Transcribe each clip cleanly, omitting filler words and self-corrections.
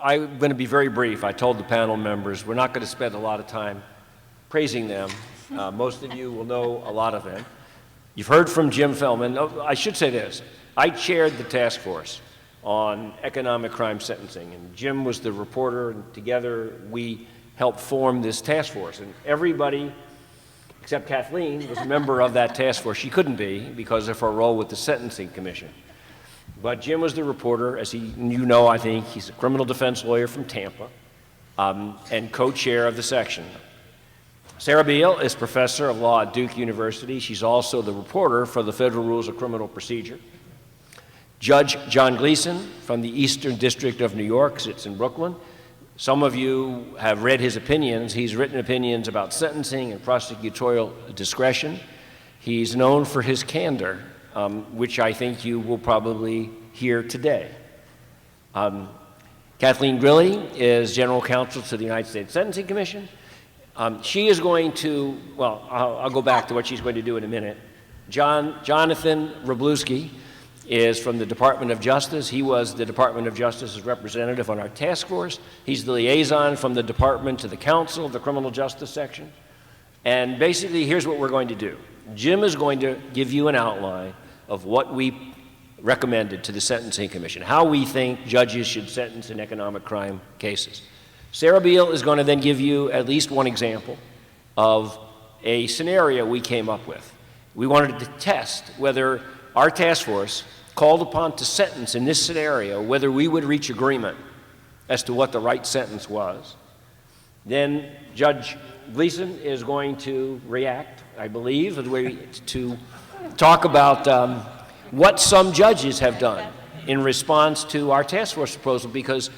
I'm going to be very brief. I told the panel members we're not going to spend a lot of time praising them. Most of you will know a lot of them. You've heard from Jim Felman. Oh, I should say this. I chaired the task force on economic crime sentencing, and Jim was the reporter, and together we helped form this task force. And everybody, except Kathleen, was a member of that task force. She couldn't be because of her role with the Sentencing Commission. But Jim was the reporter, as you know, I think. He's a criminal defense lawyer from Tampa and co-chair of the section. Sara Beale is professor of law at Duke University. She's also the reporter for the Federal Rules of Criminal Procedure. Judge John Gleeson from the Eastern District of New York sits in Brooklyn. Some of you have read his opinions. He's written opinions about sentencing and prosecutorial discretion. He's known for his candor, which I think you will probably hear today. Kathleen Grilli is general counsel to the United States Sentencing Commission. She is going to, well, I'll go back to what she's going to do in a minute. Jonathan Wroblewski is from the Department of Justice. He was the Department of Justice's representative on our task force. He's the liaison from the department to the council, the criminal justice section. And basically, here's what we're going to do. Jim is going to give you an outline of what we recommended to the Sentencing Commission, how we think judges should sentence in economic crime cases. Sara Beale is going to then give you at least one example of a scenario we came up with. We wanted to test whether our task force called upon to sentence in this scenario, whether we would reach agreement as to what the right sentence was. Then Judge Gleeson is going to react, I believe, to talk about what some judges have done in response to our task force proposal, because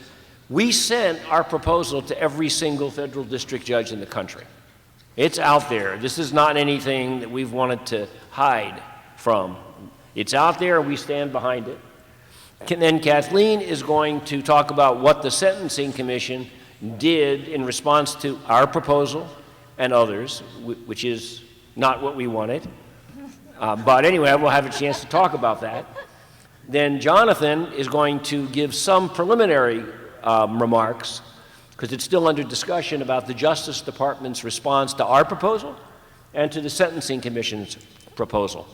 we sent our proposal to every single federal district judge in the country. It's out there. This is not anything that we've wanted to hide from. It's out there, and we stand behind it. Then Kathleen is going to talk about what the Sentencing Commission did in response to our proposal and others, which is not what we wanted. But anyway, we'll have a chance to talk about that. Then Jonathan is going to give some preliminary remarks, because it's still under discussion, about the Justice Department's response to our proposal and to the Sentencing Commission's proposal.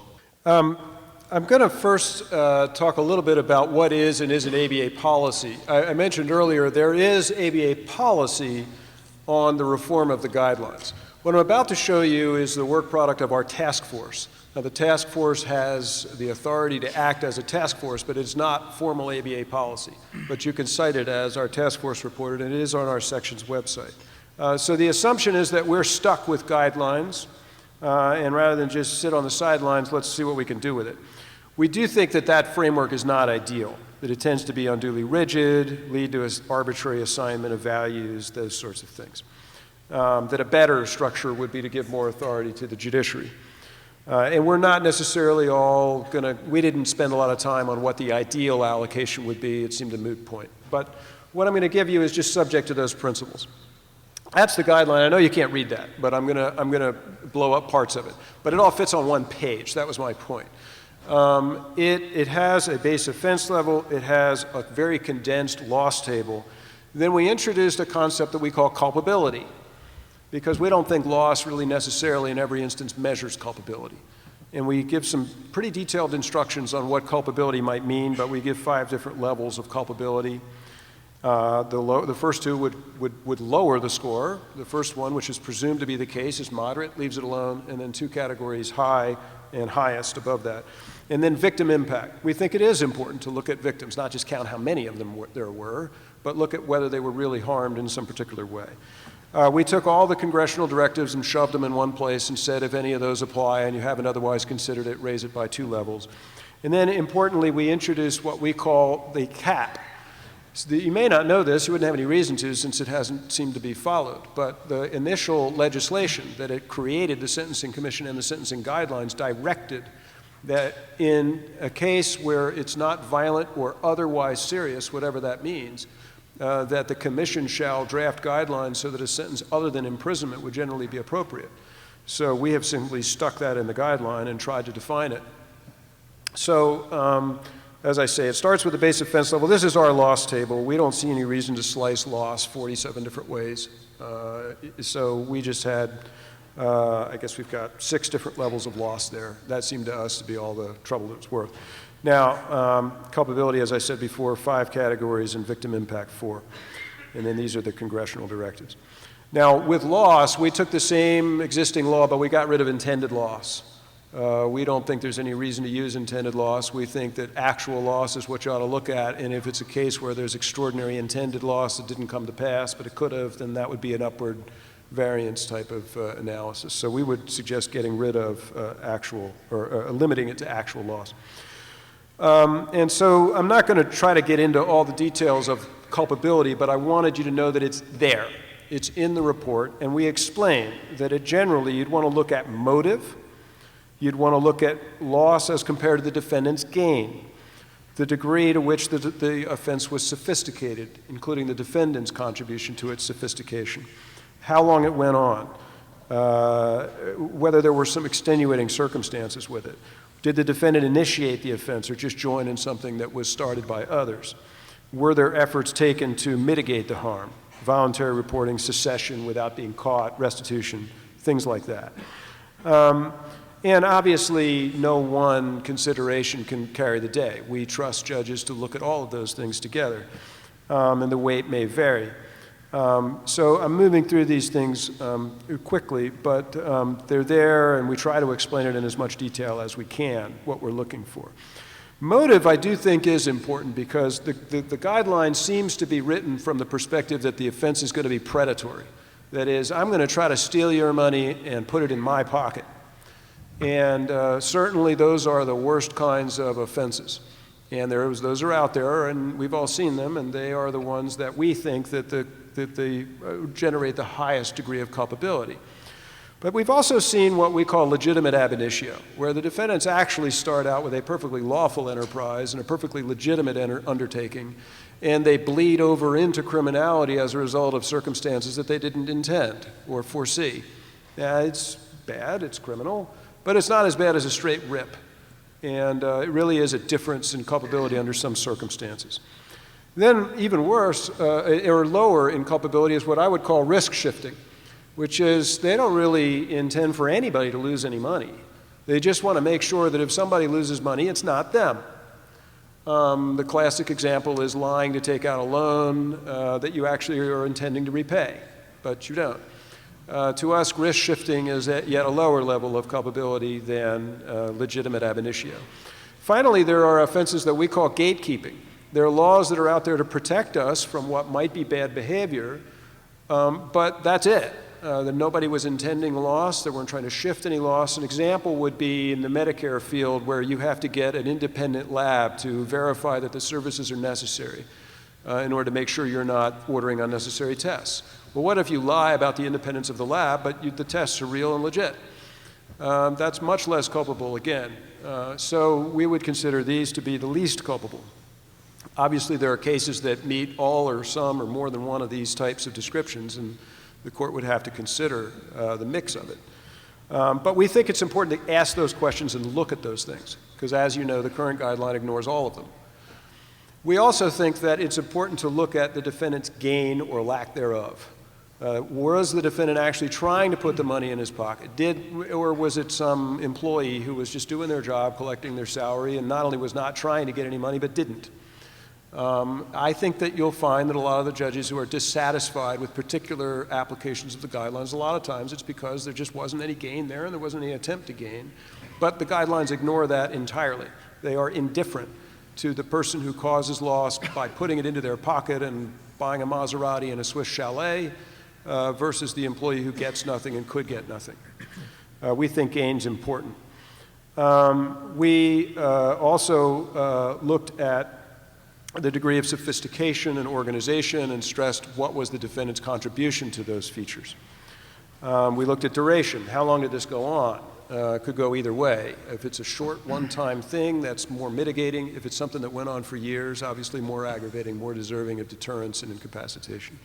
I'm going to first talk a little bit about what is and isn't ABA policy. I mentioned earlier there is ABA policy on the reform of the guidelines. What I'm about to show you is the work product of our task force. Now, the task force has the authority to act as a task force, but it's not formal ABA policy. But you can cite it as our task force reported, and it is on our section's website. So the assumption is that we're stuck with guidelines, and rather than just sit on the sidelines, let's see what we can do with it. We do think that that framework is not ideal, that it tends to be unduly rigid, lead to an arbitrary assignment of values, those sorts of things. That a better structure would be to give more authority to the judiciary. And we're not necessarily all going to, we didn't spend a lot of time on what the ideal allocation would be. It seemed a moot point. But what I'm going to give you is just subject to those principles. That's the guideline. I know you can't read that, but I'm going to blow up parts of it. But it all fits on one page. That was my point. It has a base offense level. It has a very condensed loss table. Then we introduced a concept that we call culpability, because we don't think loss really necessarily in every instance measures culpability. And we give some pretty detailed instructions on what culpability might mean, but we give 5 different levels of culpability. The first 2 would lower the score. The first one, which is presumed to be the case, is moderate, leaves it alone, and then 2 categories, high and highest above that. And then victim impact. We think it is important to look at victims, not just count how many of them there were, but look at whether they were really harmed in some particular way. We took all the congressional directives and shoved them in one place and said if any of those apply and you haven't otherwise considered it, raise it by 2 levels. And then importantly, we introduced what we call the cap. So you may not know this, you wouldn't have any reason to since it hasn't seemed to be followed, but the initial legislation that it created, the Sentencing Commission and the sentencing guidelines, directed that in a case where it's not violent or otherwise serious, whatever that means, that the commission shall draft guidelines so that a sentence other than imprisonment would generally be appropriate. So we have simply stuck that in the guideline and tried to define it. So as I say, it starts with the base offense level. This is our loss table. We don't see any reason to slice loss 47 different ways. So we just had, I guess we've got 6 different levels of loss there. That seemed to us to be all the trouble that it's worth. Now, culpability, as I said before, 5 categories, and victim impact 4. And then these are the congressional directives. Now, with loss, we took the same existing law, but we got rid of intended loss. We don't think there's any reason to use intended loss. We think that actual loss is what you ought to look at, and if it's a case where there's extraordinary intended loss that didn't come to pass, but it could have, then that would be an upward variance type of analysis. So we would suggest getting rid of actual, or limiting it to actual loss. And so I'm not going to try to get into all the details of culpability, but I wanted you to know that it's there. It's in the report, and we explain that generally you'd want to look at motive, you'd want to look at loss as compared to the defendant's gain, the degree to which the offense was sophisticated, including the defendant's contribution to its sophistication, how long it went on, whether there were some extenuating circumstances with it. Did the defendant initiate the offense or just join in something that was started by others? Were there efforts taken to mitigate the harm? Voluntary reporting, secession without being caught, restitution, things like that. And obviously, no one consideration can carry the day. We trust judges to look at all of those things together, and the weight may vary. So I'm moving through these things quickly, but they're there, and we try to explain it in as much detail as we can, what we're looking for. Motive, I do think, is important because the guideline seems to be written from the perspective that the offense is going to be predatory. That is, I'm going to try to steal your money and put it in my pocket. And certainly those are the worst kinds of offenses. And those are out there, and we've all seen them, and they are the ones that we think that they generate the highest degree of culpability. But we've also seen what we call legitimate ab initio, where the defendants actually start out with a perfectly lawful enterprise and a perfectly legitimate undertaking, and they bleed over into criminality as a result of circumstances that they didn't intend or foresee. It's bad, it's criminal, but it's not as bad as a straight rip. And it really is a difference in culpability under some circumstances. Then even worse, or lower in culpability, is what I would call risk shifting, which is they don't really intend for anybody to lose any money. They just want to make sure that if somebody loses money, it's not them. The classic example is lying to take out a loan that you actually are intending to repay, but you don't. To us, risk shifting is at yet a lower level of culpability than legitimate ab initio. Finally, there are offenses that we call gatekeeping. There are laws that are out there to protect us from what might be bad behavior, but that's it. That nobody was intending loss, they weren't trying to shift any loss. An example would be in the Medicare field where you have to get an independent lab to verify that the services are necessary in order to make sure you're not ordering unnecessary tests. Well, what if you lie about the independence of the lab, but the tests are real and legit? That's much less culpable again. So we would consider these to be the least culpable. Obviously, there are cases that meet all or some or more than one of these types of descriptions, and the court would have to consider the mix of it. But we think it's important to ask those questions and look at those things, because as you know, the current guideline ignores all of them. We also think that it's important to look at the defendant's gain or lack thereof. Was the defendant actually trying to put the money in his pocket? Or was it some employee who was just doing their job, collecting their salary, and not only was not trying to get any money, but didn't? I think that you'll find that a lot of the judges who are dissatisfied with particular applications of the guidelines, a lot of times it's because there just wasn't any gain there and there wasn't any attempt to gain. But the guidelines ignore that entirely. They are indifferent to the person who causes loss by putting it into their pocket and buying a Maserati and a Swiss chalet versus the employee who gets nothing and could get nothing. We think gain's important. We also looked at the degree of sophistication and organization and stressed what was the defendant's contribution to those features. We looked at duration. How long did this go on? Could go either way. If it's a short one-time thing, that's more mitigating. If it's something that went on for years, obviously more aggravating, more deserving of deterrence and incapacitation.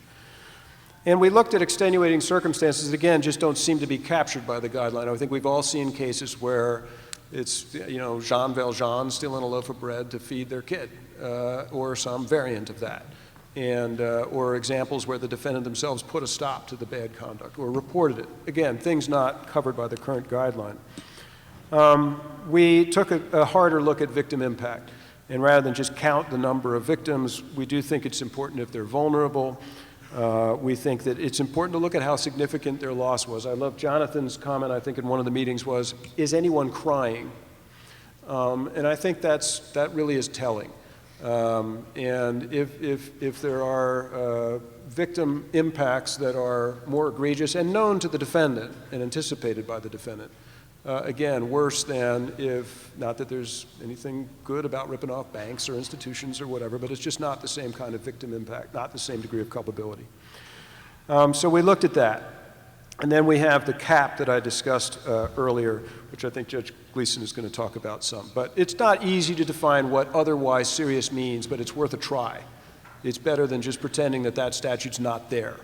And we looked at extenuating circumstances that, again, just don't seem to be captured by the guideline. I think we've all seen cases where It's, you know, Jean Valjean stealing a loaf of bread to feed their kid, or some variant of that. And, or examples where the defendant themselves put a stop to the bad conduct or reported it. Again, things not covered by the current guideline. We took a harder look at victim impact. And rather than just count the number of victims, we do think it's important if they're vulnerable. We think that it's important to look at how significant their loss was. I love Jonathan's comment, I think in one of the meetings was, is anyone crying? And I think that really is telling. And if there are victim impacts that are more egregious and known to the defendant and anticipated by the defendant, again, worse than if, not that there's anything good about ripping off banks or institutions or whatever, but it's just not the same kind of victim impact, not the same degree of culpability. So we looked at that. And then we have the cap that I discussed earlier, which I think Judge Gleeson is going to talk about some. But it's not easy to define what otherwise serious means, but it's worth a try. It's better than just pretending that that statute's not there.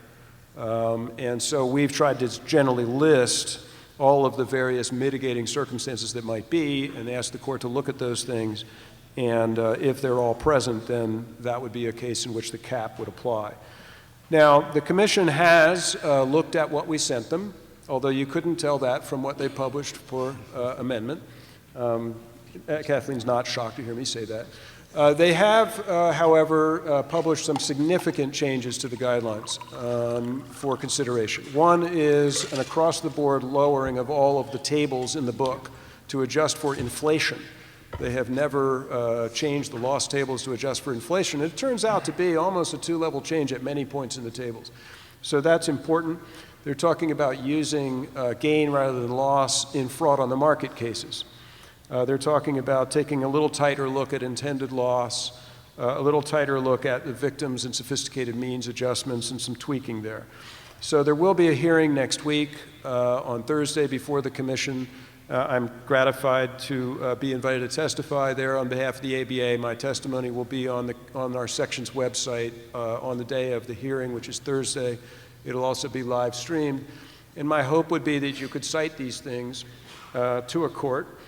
And so we've tried to generally list all of the various mitigating circumstances that might be and ask the court to look at those things. And if they're all present, then that would be a case in which the cap would apply. Now, the commission has looked at what we sent them, although you couldn't tell that from what they published for amendment. Kathleen's not shocked to hear me say that. They have, however, published some significant changes to the guidelines for consideration. One is an across-the-board lowering of all of the tables in the book to adjust for inflation. They have never changed the loss tables to adjust for inflation. It turns out to be almost a two-level change at many points in the tables. So that's important. They're talking about using gain rather than loss in fraud on the market cases. They're talking about taking a little tighter look at intended loss, a little tighter look at the victims and sophisticated means adjustments and some tweaking there. So there will be a hearing next week on Thursday before the commission. I'm gratified to be invited to testify there on behalf of the ABA. My testimony will be on our section's website on the day of the hearing, which is Thursday. It'll also be live streamed. And my hope would be that you could cite these things to a court,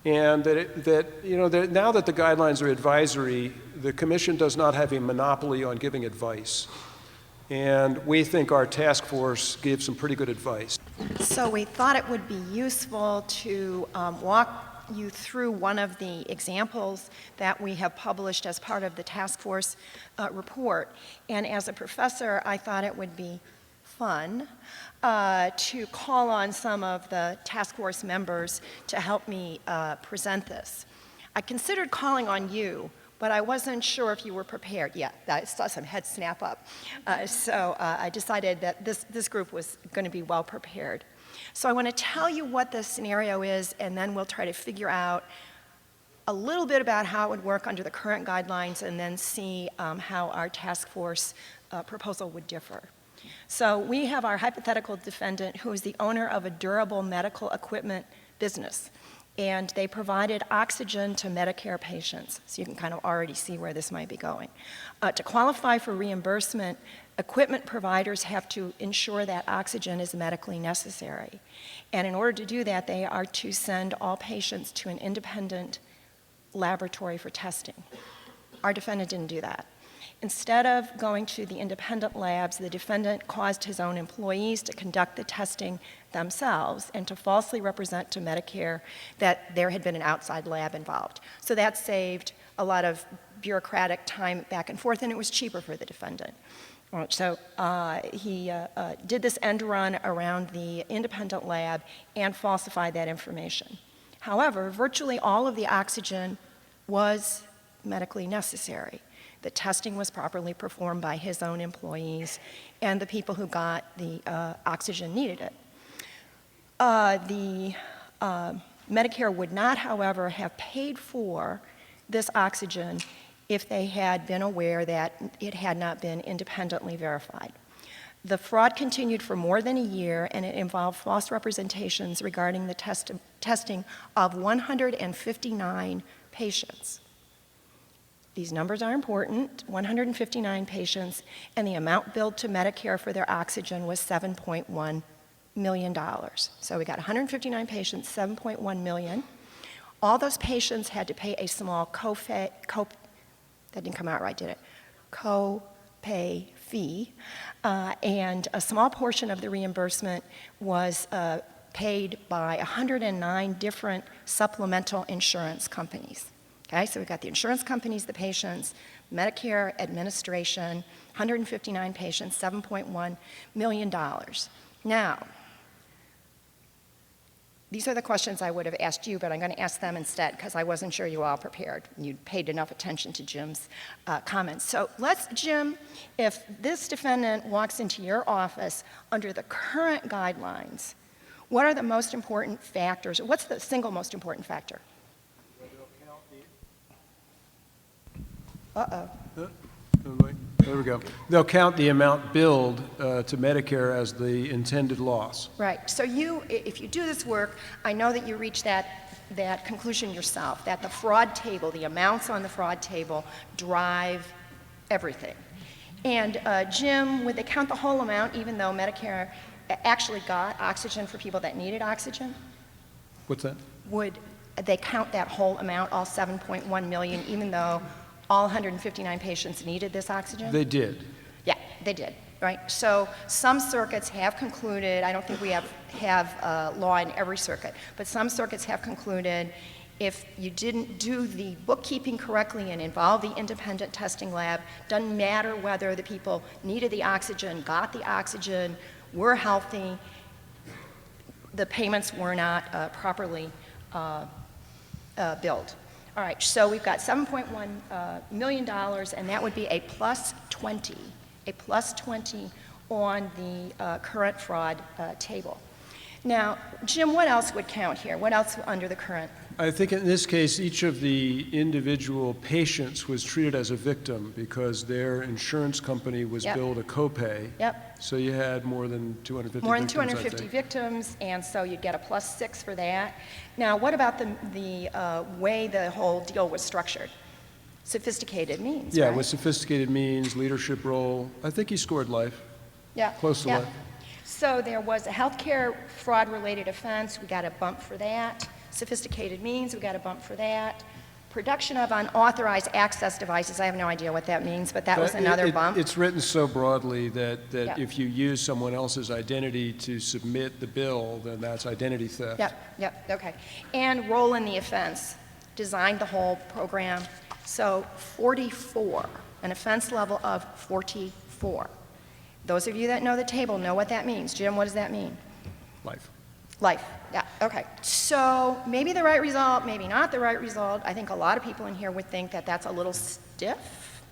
and that now that the guidelines are advisory, the commission does not have a monopoly on giving advice. And we think our task force gives some pretty good advice. So we thought it would be useful to walk you through one of the examples that we have published as part of the task force report. And as a professor, I thought it would be fun to call on some of the task force members to help me present this. I considered calling on you, but I wasn't sure if you were prepared. Yeah, I saw some heads snap up. So I decided that this group was going to be well prepared. So I want to tell you what the scenario is, and then we'll try to figure out a little bit about how it would work under the current guidelines, and then see how our task force proposal would differ. So we have our hypothetical defendant who is the owner of a durable medical equipment business, and they provided oxygen to Medicare patients. So you can kind of already see where this might be going. To qualify for reimbursement, equipment providers have to ensure that oxygen is medically necessary. And in order to do that, they are to send all patients to an independent laboratory for testing. Our defendant didn't do that. Instead of going to the independent labs, the defendant caused his own employees to conduct the testing themselves and to falsely represent to Medicare that there had been an outside lab involved. So that saved a lot of bureaucratic time back and forth, and it was cheaper for the defendant. So he did this end run around the independent lab and falsified that information. However, virtually all of the oxygen was medically necessary. The testing was properly performed by his own employees, and the people who got the oxygen needed it. Medicare would not, however, have paid for this oxygen if they had been aware that it had not been independently verified. The fraud continued for more than a year, and it involved false representations regarding the testing of 159 patients. These numbers are important, 159 patients, and the amount billed to Medicare for their oxygen was $7.1 million. So we got 159 patients, $7.1 million. All those patients had to pay a small that didn't come out right, did it? Co-pay fee, and a small portion of the reimbursement was paid by 109 different supplemental insurance companies. Okay, so we've got the insurance companies, the patients, Medicare administration, 159 patients, $7.1 million. Now, these are the questions I would have asked you, but I'm going to ask them instead because I wasn't sure you all prepared. You paid enough attention to Jim's comments. So Jim, if this defendant walks into your office under the current guidelines, what are the most important factors? What's the single most important factor? Uh-oh. There we go. They'll count the amount billed to Medicare as the intended loss. Right. So if you do this work, I know that you reach that conclusion yourself, that the fraud table, the amounts on the fraud table drive everything. And Jim, would they count the whole amount even though Medicare actually got oxygen for people that needed oxygen? What's that? Would they count that whole amount, all 7.1 million, even though all 159 patients needed this oxygen? They did. Yeah, they did, right? So some circuits have concluded, I don't think we have law in every circuit, but some circuits have concluded if you didn't do the bookkeeping correctly and involve the independent testing lab, doesn't matter whether the people needed the oxygen, got the oxygen, were healthy, the payments were not properly billed. All right, so we've got $7.1 million, and that would be a plus 20 on the current fraud table. Now, Jim, what else would count here? What else under the current? I think in this case, each of the individual patients was treated as a victim because their insurance company was billed a copay. Yep. So you had more than 250 More than victims, 250 victims, and so you'd get a plus 6 for that. Now, what about the way the whole deal was structured? Sophisticated means, Yeah, right? with sophisticated means, leadership role. I think he scored life. Yeah. Close to life. So there was a healthcare fraud-related offense. We got a bump for that. Sophisticated means, we got a bump for that. Production of unauthorized access devices, I have no idea what that means, but that was another bump. It's written so broadly that Yep. if you use someone else's identity to submit the bill, then that's identity theft. Yep, okay. And role in the offense, designed the whole program. So 44, an offense level of 44. Those of you that know the table know what that means. Jim, what does that mean? Life. Life, yeah, okay. So maybe the right result, maybe not the right result. I think a lot of people in here would think that that's a little stiff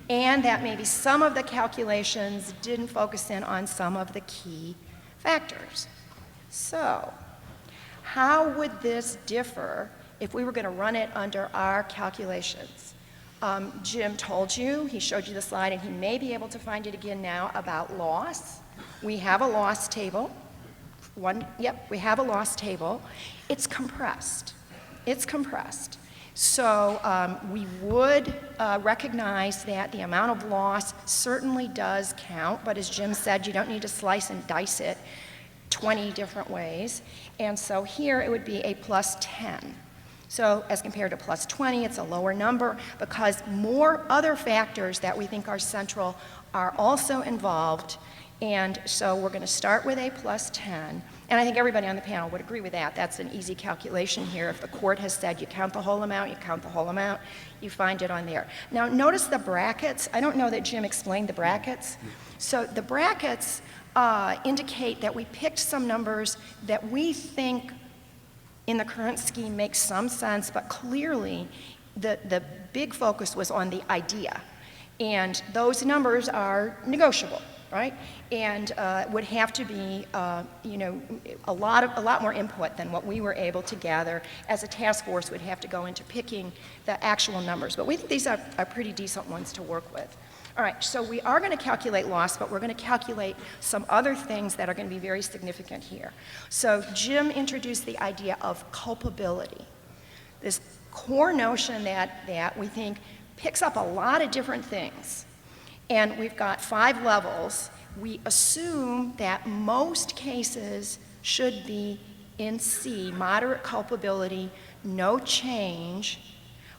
and that maybe some of the calculations didn't focus in on some of the key factors. So how would this differ if we were going to run it under our calculations? Jim told you, he showed you the slide, and he may be able to find it again now about loss. We have a loss table. We have a loss table. It's compressed. It's compressed. So we would recognize that the amount of loss certainly does count, but as Jim said, you don't need to slice and dice it 20 different ways. And so here it would be a plus 10. So as compared to plus 20, it's a lower number because more other factors that we think are central are also involved. And so we're going to start with a plus 10. And I think everybody on the panel would agree with that. That's an easy calculation here. If the court has said you count the whole amount, you count the whole amount, you find it on there. Now notice the brackets. I don't know that Jim explained the brackets. So the brackets indicate that we picked some numbers that we think in the current scheme makes some sense, but clearly the big focus was on the idea. And those numbers are negotiable, right? And would have to be, a lot more input than what we were able to gather as a task force would have to go into picking the actual numbers. But we think these are pretty decent ones to work with. All right, so we are going to calculate loss, but we're going to calculate some other things that are going to be very significant here. So Jim introduced the idea of culpability, this core notion that we think picks up a lot of different things. And we've got 5 levels. We assume that most cases should be in C, moderate culpability no change,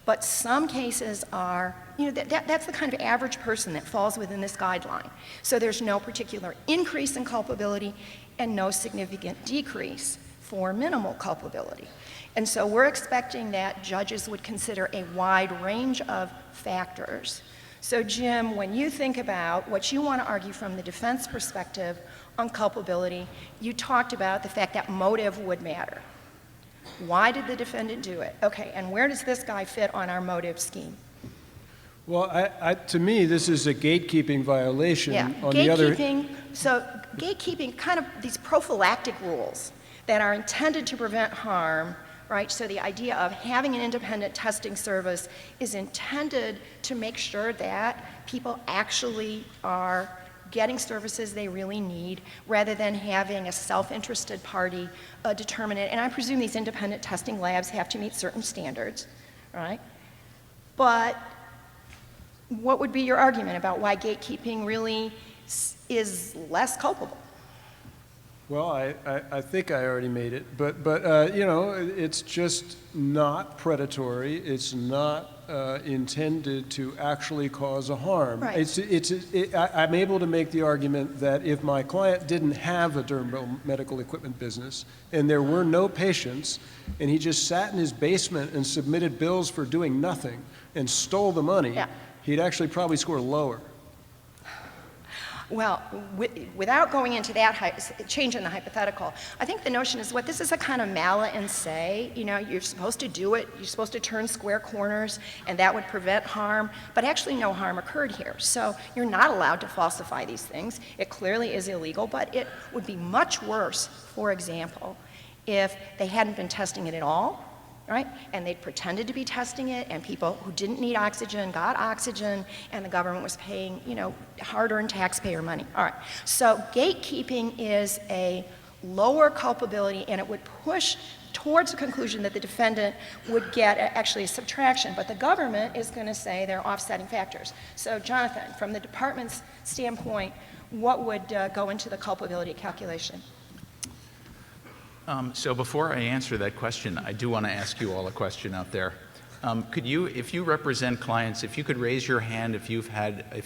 but some cases are, that's the kind of average person that falls within this guideline. So there's no particular increase in culpability and no significant decrease for minimal culpability. And so we're expecting that judges would consider a wide range of factors. So Jim, when you think about what you want to argue from the defense perspective on culpability, you talked about the fact that motive would matter. Why did the defendant do it? Okay, and where does this guy fit on our motive scheme? Well, to me, this is a gatekeeping violation. Yeah, On the other, so gatekeeping, kind of these prophylactic rules that are intended to prevent harm, right? So the idea of having an independent testing service is intended to make sure that people actually are getting services they really need, rather than having a self-interested party determine it. And I presume these independent testing labs have to meet certain standards, right? But what would be your argument about why gatekeeping really is less culpable? well, I think I already made it, but it's just not predatory. It's not intended to actually cause a harm. Right. I'm able to make the argument that if my client didn't have a durable medical equipment business and there were no patients and he just sat in his basement and submitted bills for doing nothing and stole the money, Yeah. he'd actually probably score lower. Well, without going into that, changing the hypothetical, I think the notion is this is a kind of mala and say, you're supposed to do it, you're supposed to turn square corners, and that would prevent harm, but actually no harm occurred here. So you're not allowed to falsify these things. It clearly is illegal, but it would be much worse, for example, if they hadn't been testing it at all, right? And they'd pretended to be testing it, and people who didn't need oxygen got oxygen, and the government was paying, hard-earned taxpayer money. All right. So gatekeeping is a lower culpability, and it would push towards the conclusion that the defendant would get actually a subtraction, but the government is going to say they're offsetting factors. So Jonathan, from the department's standpoint, what would go into the culpability calculation? So before I answer that question, I do want to ask you all a question out there. Could you, if you represent clients, if you could raise your hand if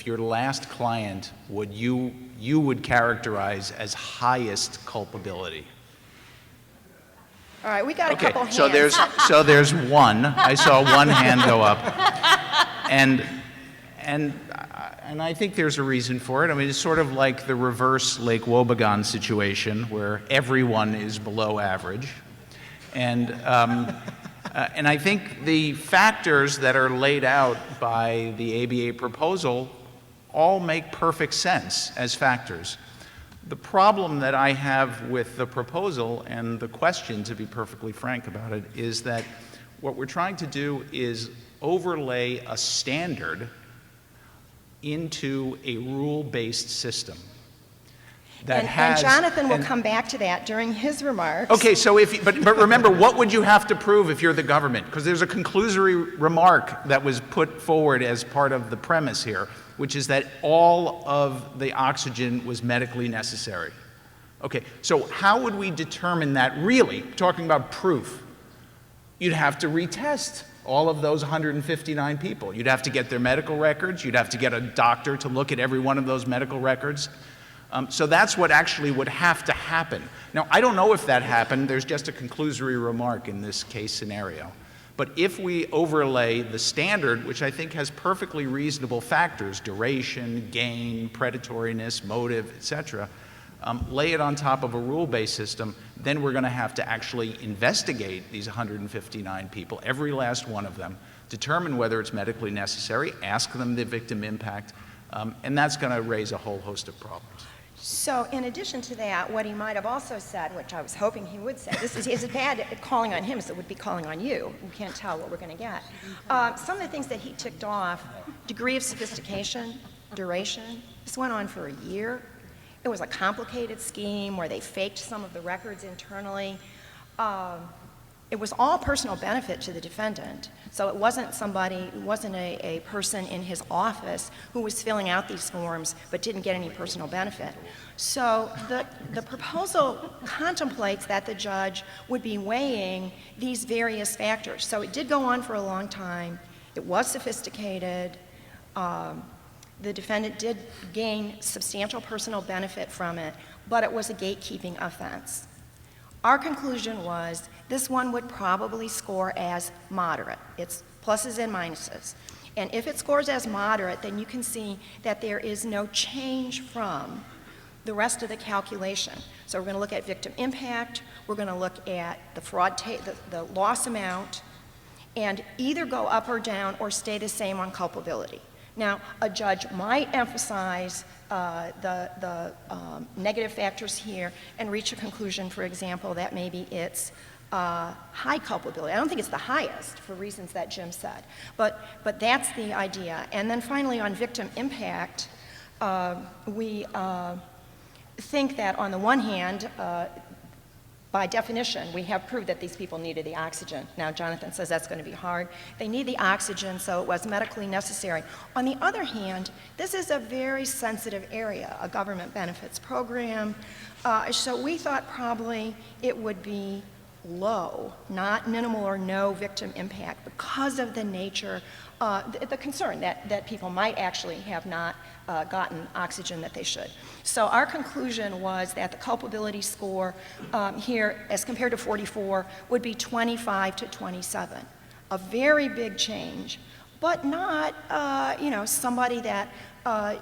your last client you would characterize as highest culpability? All right, we got a couple hands. So there's one. I saw one hand go up, and I think there's a reason for it. I mean, it's sort of like the reverse Lake Wobegon situation where everyone is below average. And I think the factors that are laid out by the ABA proposal all make perfect sense as factors. The problem that I have with the proposal and the question, to be perfectly frank about it, is that what we're trying to do is overlay a standard into a rule-based system that and Jonathan will come back to that during his remarks. Okay, so but remember, what would you have to prove if you're the government? Because there's a conclusory remark that was put forward as part of the premise here, which is that all of the oxygen was medically necessary. Okay, so how would we determine that really? Talking about proof, you'd have to retest all of those 159 people. You'd have to get their medical records. You'd have to get a doctor to look at every one of those medical records. So that's what actually would have to happen. Now, I don't know if that happened. There's just a conclusory remark in this case scenario. But if we overlay the standard, which I think has perfectly reasonable factors, duration, gain, predatoriness, motive, et cetera, lay it on top of a rule-based system, then we're going to have to actually investigate these 159 people, every last one of them, determine whether it's medically necessary, ask them the victim impact, and that's going to raise a whole host of problems. So in addition to that, what he might have also said, which I was hoping he would say, this is bad calling on him, so it would be calling on you. We can't tell what we're going to get. Some of the things that he ticked off, degree of sophistication, duration, this went on for a year. It was a complicated scheme where they faked some of the records internally. it was all personal benefit to the defendant. So it wasn't a person in his office who was filling out these forms but didn't get any personal benefit. So the proposal contemplates that the judge would be weighing these various factors. So it did go on for a long time. It was sophisticated. The defendant did gain substantial personal benefit from it, but it was a gatekeeping offense. Our conclusion was this one would probably score as moderate. It's pluses and minuses. And if it scores as moderate, then you can see that there is no change from the rest of the calculation. So we're going to look at victim impact, we're going to look at the fraud, the loss amount, and either go up or down or stay the same on culpability. Now, a judge might emphasize the negative factors here and reach a conclusion, for example, that maybe it's high culpability. I don't think it's the highest for reasons that Jim said, but that's the idea. And then finally, on victim impact, we think that on the one hand, by definition, we have proved that these people needed the oxygen. Now, Jonathan says that's going to be hard. They need the oxygen, so it was medically necessary. On the other hand, this is a very sensitive area, a government benefits program. So we thought probably it would be low, not minimal or no victim impact, because of the nature, the concern that people might actually have not gotten oxygen that they should. So our conclusion was that the culpability score here, as compared to 44, would be 25 to 27. A very big change, but not, somebody that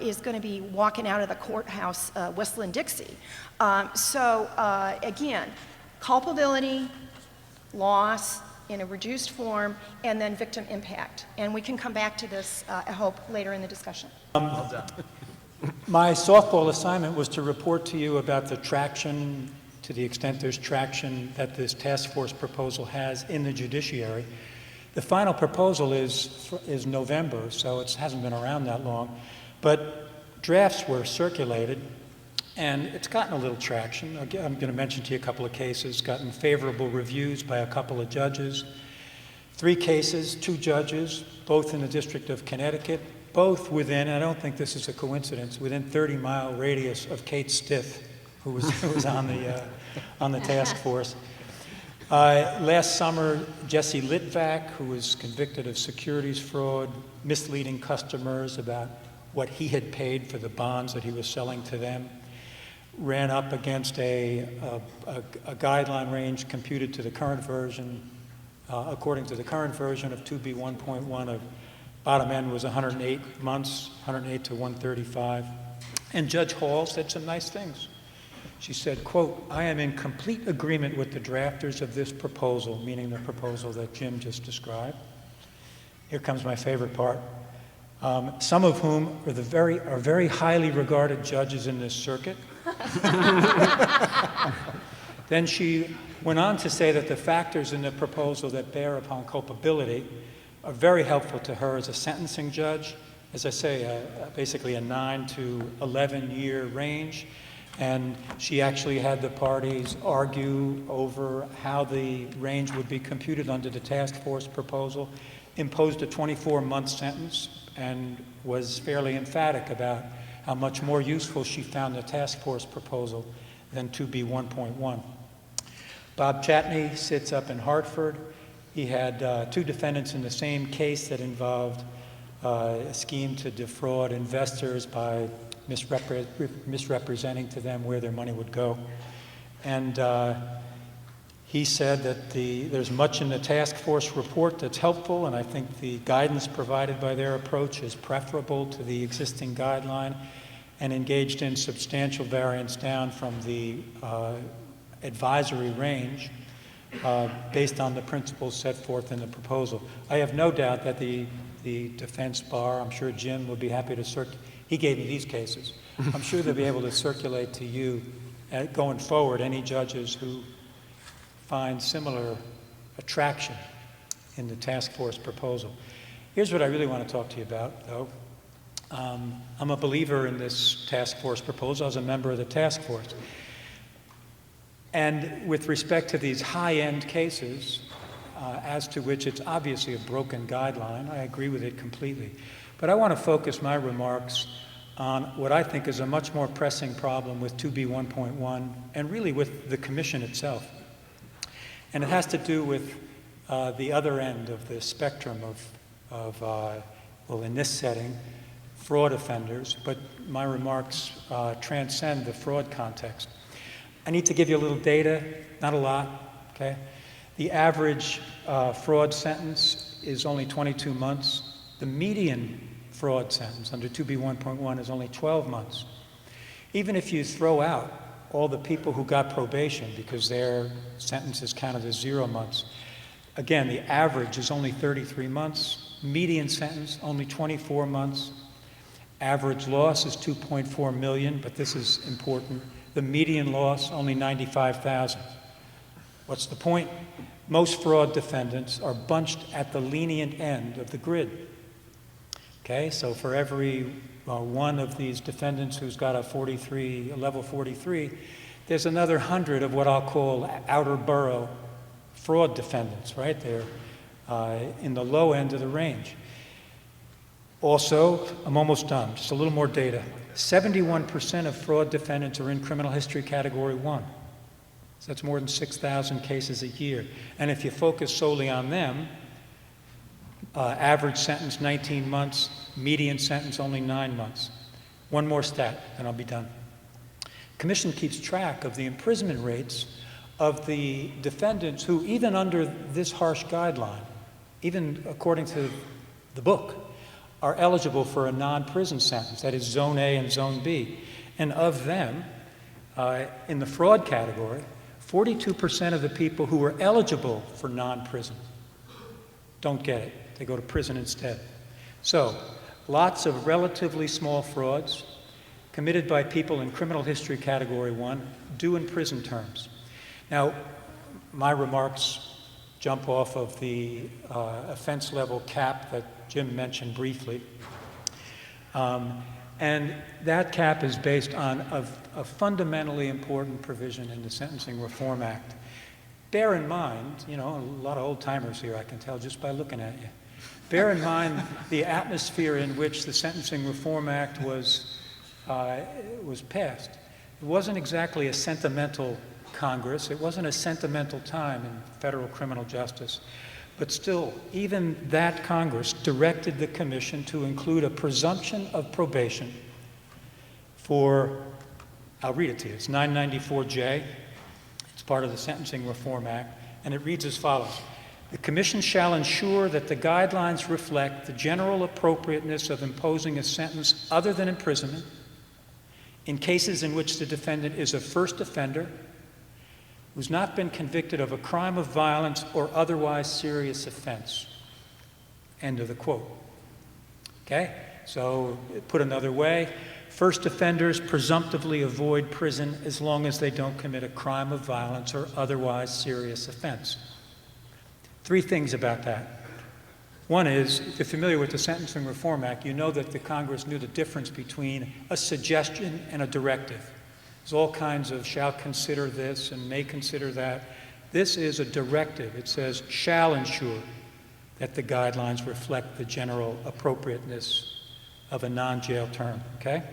is going to be walking out of the courthouse whistling Dixie. Again, culpability, loss in a reduced form, and then victim impact. And we can come back to this, I hope, later in the discussion. Well done. My softball assignment was to report to you about the traction, to the extent there's traction, that this task force proposal has in the judiciary. The final proposal is November, so it hasn't been around that long. But drafts were circulated, and it's gotten a little traction. I'm going to mention to you a couple of cases, gotten favorable reviews by a couple of judges. 3 cases, 2 judges, both in the District of Connecticut, both within, I don't think this is a coincidence, within 30-mile radius of Kate Stiff, who was on the task force. Last summer, Jesse Litvack, who was convicted of securities fraud, misleading customers about what he had paid for the bonds that he was selling to them, ran up against a guideline range computed to the current version, according to the current version of 2B1.1 of bottom end was 108 months, 108 to 135. And Judge Hall said some nice things. She said, quote, "I am in complete agreement with the drafters of this proposal," meaning the proposal that Jim just described. Here comes my favorite part. Some of whom are very highly regarded judges in this circuit. Then she went on to say that the factors in the proposal that bear upon culpability are very helpful to her as a sentencing judge. As I say, basically a 9 to 11-year range. And she actually had the parties argue over how the range would be computed under the task force proposal, imposed a 24-month sentence, and was fairly emphatic about how much more useful she found the task force proposal than 2B1.1. Bob Chatney sits up in Hartford. He had 2 defendants in the same case that involved a scheme to defraud investors by misrepresenting to them where their money would go. And he said that there's much in the task force report that's helpful, and I think the guidance provided by their approach is preferable to the existing guideline, and engaged in substantial variance down from the advisory range based on the principles set forth in the proposal. I have no doubt that the defense bar, I'm sure Jim will be happy to he gave me these cases. I'm sure they'll be able to circulate to you going forward any judges who find similar attraction in the task force proposal. Here's what I really want to talk to you about, though. I'm a believer in this task force proposal. I was a member of the task force. And with respect to these high-end cases, as to which it's obviously a broken guideline. I agree with it completely. But I want to focus my remarks on what I think is a much more pressing problem with 2B1.1 and really with the Commission itself. And it has to do with the other end of the spectrum of well, in this setting, fraud offenders, but my remarks transcend the fraud context. I need to give you a little data, not a lot, okay? The average fraud sentence is only 22 months. The median fraud sentence under 2B1.1 is only 12 months. Even if you throw out all the people who got probation because their sentence is counted as 0 months, again, the average is only 33 months. Median sentence, only 24 months. Average loss is 2.4 million, but this is important. The median loss, only 95,000. What's the point? Most fraud defendants are bunched at the lenient end of the grid. Okay, so for every one of these defendants who's got a level 43, there's another 100 of what I'll call outer borough fraud defendants, right? They're in the low end of the range. Also, I'm almost done, just a little more data. 71% of fraud defendants are in criminal history category 1. So that's more than 6,000 cases a year. And if you focus solely on them, average sentence 19 months, median sentence only 9 months. One more stat, and I'll be done. Commission keeps track of the imprisonment rates of the defendants who, even under this harsh guideline, even according to the book, are eligible for a non-prison sentence, that is Zone A and Zone B. And of them, in the fraud category, 42% of the people who were eligible for non-prison don't get it. They go to prison instead. So, lots of relatively small frauds committed by people in criminal history category 1, due in prison terms. Now, my remarks jump off of the offense level cap that Jim mentioned briefly. And that cap is based on a fundamentally important provision in the Sentencing Reform Act. Bear in mind, you know, a lot of old timers here, I can tell just by looking at you. Bear in mind the atmosphere in which the Sentencing Reform Act was passed. It wasn't exactly a sentimental Congress. It wasn't a sentimental time in federal criminal justice. But still, even that Congress directed the Commission to include a presumption of probation for, I'll read it to you, it's 994J. It's part of the Sentencing Reform Act, and it reads as follows. The Commission shall ensure that the guidelines reflect the general appropriateness of imposing a sentence other than imprisonment in cases in which the defendant is a first offender who's not been convicted of a crime of violence or otherwise serious offense. End of the quote. Okay? So, put another way, first offenders presumptively avoid prison as long as they don't commit a crime of violence or otherwise serious offense. 3 things about that. One is, if you're familiar with the Sentencing Reform Act, you know that the Congress knew the difference between a suggestion and a directive. There's all kinds of shall consider this and may consider that. This is a directive. It says shall ensure that the guidelines reflect the general appropriateness of a non-jail term, okay?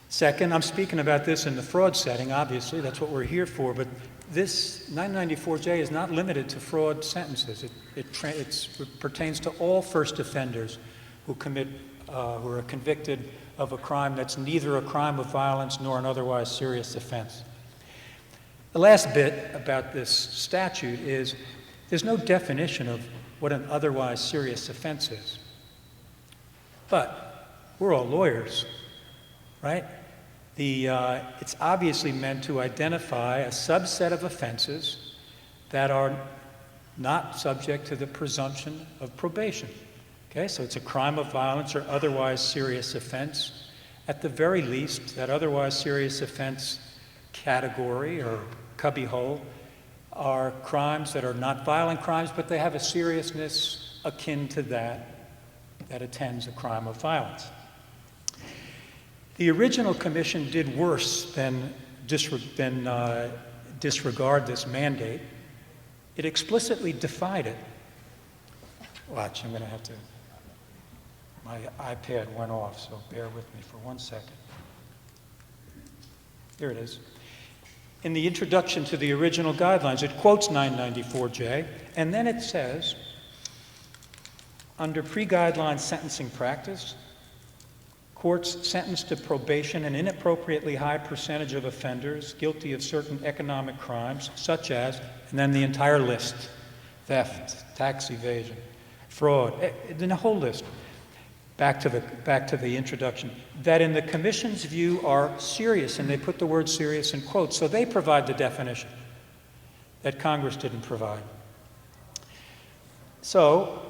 Second, I'm speaking about this in the fraud setting, obviously, that's what we're here for, but this 994J is not limited to fraud sentences. It pertains to all first offenders who are convicted of a crime that's neither a crime of violence nor an otherwise serious offense. The last bit about this statute is there's no definition of what an otherwise serious offense is. But we're all lawyers, right? It's obviously meant to identify a subset of offenses that are not subject to the presumption of probation. Okay, so it's a crime of violence or otherwise serious offense. At the very least, that otherwise serious offense category or cubbyhole are crimes that are not violent crimes, but they have a seriousness akin to that attends a crime of violence. The original Commission did worse than disregard this mandate. It explicitly defied it. Watch, I'm going to have to, my iPad went off, so bear with me for 1 second. Here it is. In the introduction to the original guidelines, it quotes 994J, and then it says, under pre-guideline sentencing practice, courts sentence to probation an inappropriately high percentage of offenders guilty of certain economic crimes, such as, and then the entire list, theft, tax evasion, fraud, then a whole list. Back to the introduction, that in the Commission's view are serious, and they put the word serious in quotes, so they provide the definition that Congress didn't provide. So,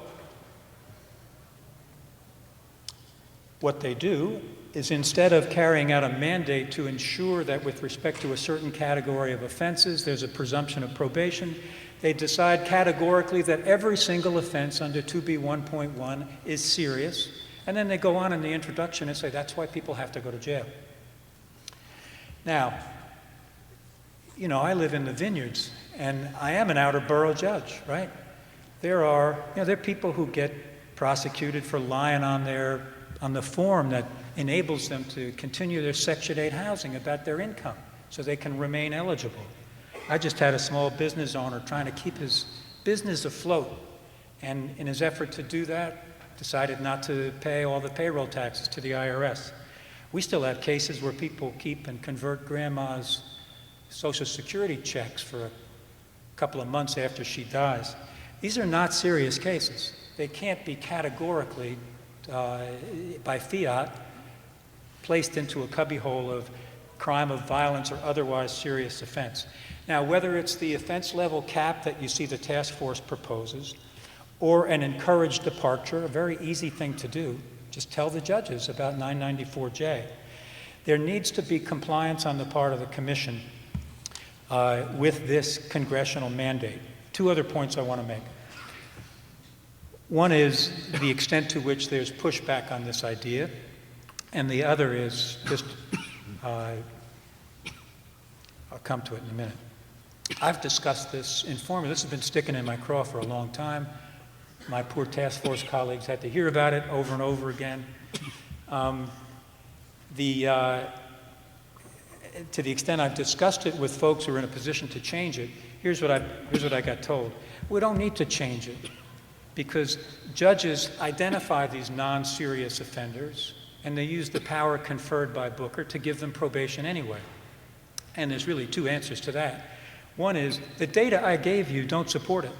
what they do is instead of carrying out a mandate to ensure that with respect to a certain category of offenses there's a presumption of probation, they decide categorically that every single offense under 2B1.1 is serious, and then they go on in the introduction and say that's why people have to go to jail. Now, you know, I live in the vineyards, and I am an outer borough judge, right? There are people who get prosecuted for lying on the form that enables them to continue their Section 8 housing about their income so they can remain eligible. I just had a small business owner trying to keep his business afloat, and in his effort to do that, decided not to pay all the payroll taxes to the IRS. We still have cases where people keep and convert grandma's Social Security checks for a couple of months after she dies. These are not serious cases. They can't be categorically by fiat, placed into a cubbyhole of crime of violence or otherwise serious offense. Now, whether it's the offense level cap that you see the task force proposes, or an encouraged departure, a very easy thing to do, just tell the judges about 994J. There needs to be compliance on the part of the Commission with this congressional mandate. Two other points I want to make. One is the extent to which there's pushback on this idea, and the other is just, I'll come to it in a minute. I've discussed this informally. This has been sticking in my craw for a long time. My poor task force colleagues had to hear about it over and over again. To the extent I've discussed it with folks who are in a position to change it, here's what I got told. We don't need to change it, because judges identify these non-serious offenders, and they use the power conferred by Booker to give them probation anyway. And there's really two answers to that. One is, the data I gave you don't support it.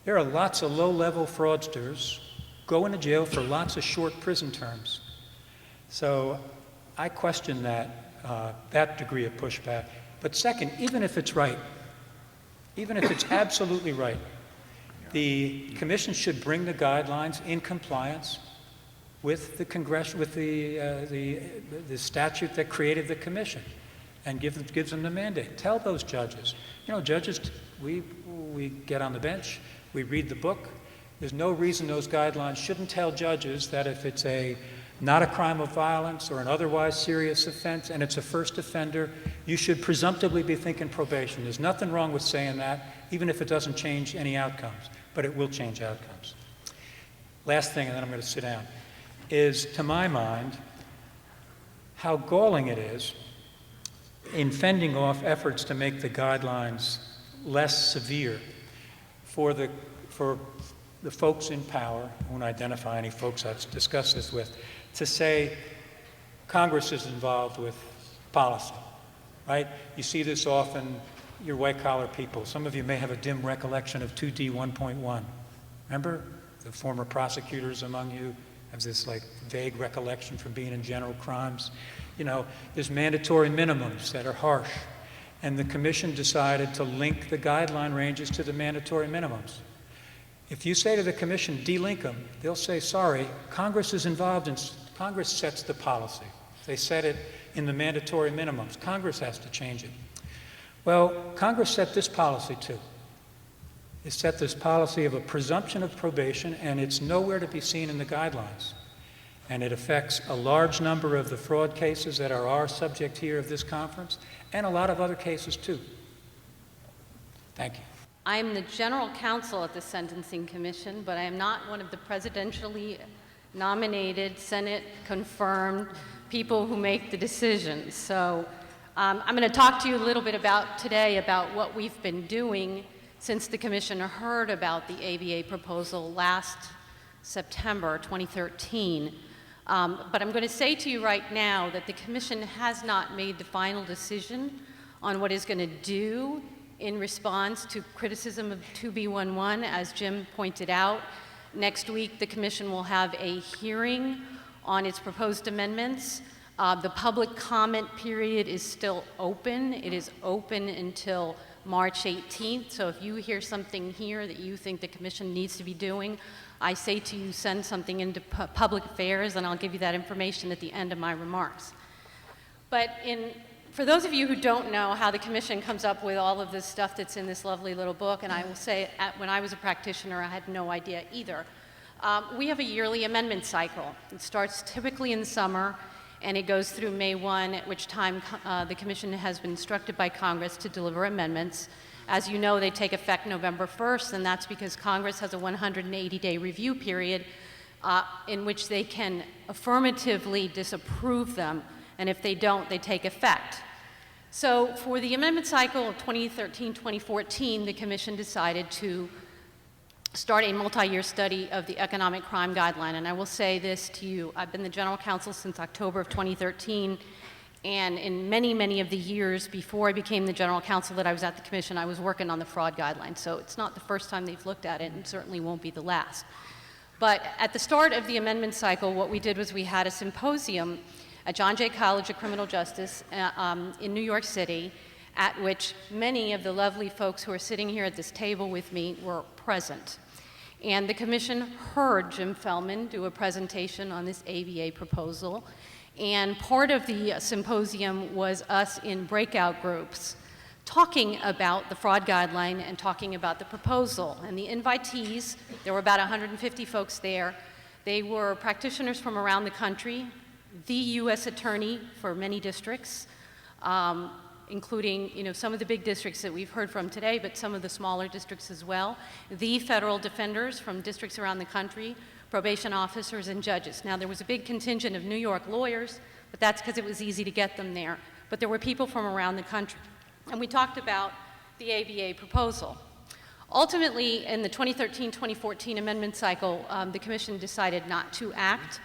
There are lots of low-level fraudsters going to jail for lots of short prison terms. So I question that degree of pushback. But second, even if it's right, even if it's absolutely right, the Commission should bring the guidelines in compliance with the statute that created the Commission, and gives them the mandate. Tell those judges. You know, judges, we get on the bench, we read the book. There's no reason those guidelines shouldn't tell judges that if it's not a crime of violence or an otherwise serious offense and it's a first offender, you should presumptively be thinking probation. There's nothing wrong with saying that, even if it doesn't change any outcomes, but it will change outcomes. Last thing, and then I'm going to sit down, is, to my mind, how galling it is in fending off efforts to make the guidelines less severe for the folks in power. I won't identify any folks I've discussed this with, to say Congress is involved with policy, right? You see this often, your white-collar people. Some of you may have a dim recollection of 2D 1.1. Remember? The former prosecutors among you have this vague recollection from being in general crimes. You know, there's mandatory minimums that are harsh, and the Commission decided to link the guideline ranges to the mandatory minimums. If you say to the Commission, delink them, they'll say, sorry, Congress is involved in, Congress sets the policy. They set it in the mandatory minimums. Congress has to change it. Well, Congress set this policy too. It set this policy of a presumption of probation, and it's nowhere to be seen in the guidelines. And it affects a large number of the fraud cases that are our subject here of this conference, and a lot of other cases too. Thank you. I'm the general counsel at the Sentencing Commission, but I am not one of the presidentially nominated, Senate-confirmed people who make the decisions. So I'm going to talk to you a little bit today about what we've been doing since the Commission heard about the ABA proposal last September 2013. But I'm going to say to you right now that the Commission has not made the final decision on what it's going to do in response to criticism of 2B11, as Jim pointed out. Next week, the Commission will have a hearing on its proposed amendments. The public comment period is still open. It is open until March 18th, so if you hear something here that you think the Commission needs to be doing, I say to you, send something into Public Affairs, and I'll give you that information at the end of my remarks. But for those of you who don't know how the Commission comes up with all of this stuff that's in this lovely little book, and I will say, when I was a practitioner, I had no idea either. We have a yearly amendment cycle. It starts typically in the summer, and it goes through May 1, at which time the Commission has been instructed by Congress to deliver amendments. As you know, they take effect November 1st, and that's because Congress has a 180-day review period in which they can affirmatively disapprove them, and if they don't, they take effect. So for the amendment cycle of 2013-2014, the Commission decided to start a multi-year study of the economic crime guideline. And I will say this to you, I've been the general counsel since October of 2013, and in many, many of the years before I became the general counsel that I was at the Commission, I was working on the fraud guideline. So it's not the first time they've looked at it, and certainly won't be the last. But at the start of the amendment cycle, what we did was we had a symposium at John Jay College of Criminal Justice in New York City, at which many of the lovely folks who are sitting here at this table with me were present. And the Commission heard Jim Felman do a presentation on this ABA proposal, and part of the symposium was us in breakout groups talking about the fraud guideline and talking about the proposal. And the invitees, there were about 150 folks there, they were practitioners from around the country, the U.S. attorney for many districts, including some of the big districts that we've heard from today, but some of the smaller districts as well, the federal defenders from districts around the country, probation officers, and judges. Now, there was a big contingent of New York lawyers, but that's because it was easy to get them there. But there were people from around the country. And we talked about the ABA proposal. Ultimately, in the 2013-2014 amendment cycle, the Commission decided not to act,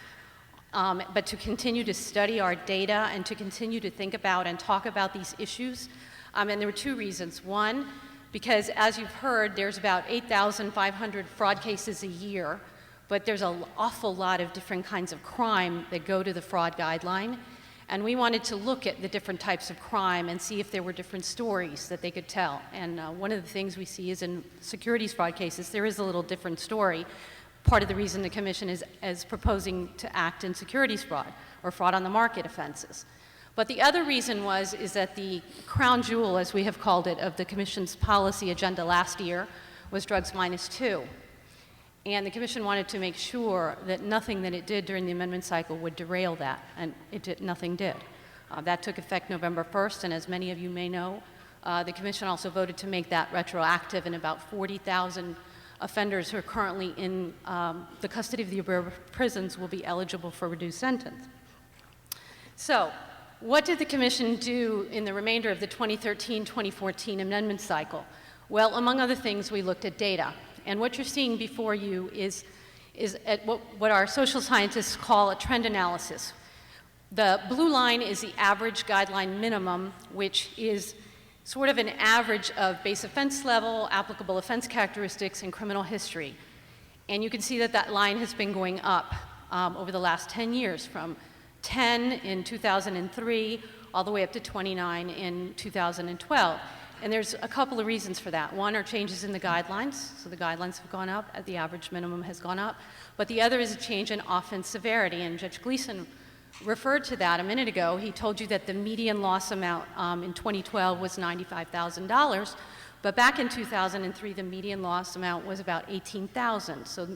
but to continue to study our data and to continue to think about and talk about these issues. And there were two reasons. One, because as you've heard, there's about 8,500 fraud cases a year, but there's an awful lot of different kinds of crime that go to the fraud guideline. And we wanted to look at the different types of crime and see if there were different stories that they could tell. And one of the things we see is in securities fraud cases, there is a little different story. Part of the reason the Commission is proposing to act in securities fraud or fraud on the market offenses. But the other reason is that the crown jewel, as we have called it, of the Commission's policy agenda last year was drugs -2. And the Commission wanted to make sure that nothing that it did during the amendment cycle would derail that, and nothing did. That took effect November 1st, and as many of you may know, the Commission also voted to make that retroactive, and about 40,000 offenders who are currently in the custody of the Bureau of Prisons will be eligible for reduced sentence. So, what did the Commission do in the remainder of the 2013-2014 amendment cycle? Well, among other things, we looked at data. And what you're seeing before you is at what our social scientists call a trend analysis. The blue line is the average guideline minimum, which is sort of an average of base offense level, applicable offense characteristics, and criminal history. And you can see that that line has been going up over the last 10 years, from 10 in 2003 all the way up to 29 in 2012. And there's a couple of reasons for that. One are changes in the guidelines, so the guidelines have gone up, the average minimum has gone up. But the other is a change in offense severity, and Judge Gleeson referred to that a minute ago. He told you that the median loss amount in 2012 was $95,000, but back in 2003, the median loss amount was about $18,000, so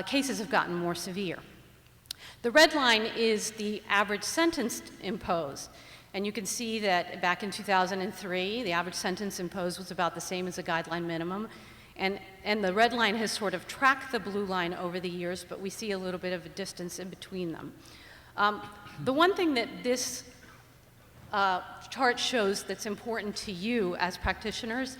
cases have gotten more severe. The red line is the average sentence imposed. And you can see that back in 2003, the average sentence imposed was about the same as the guideline minimum. And the red line has sort of tracked the blue line over the years, but we see a little bit of a distance in between them. The one thing that this chart shows that's important to you as practitioners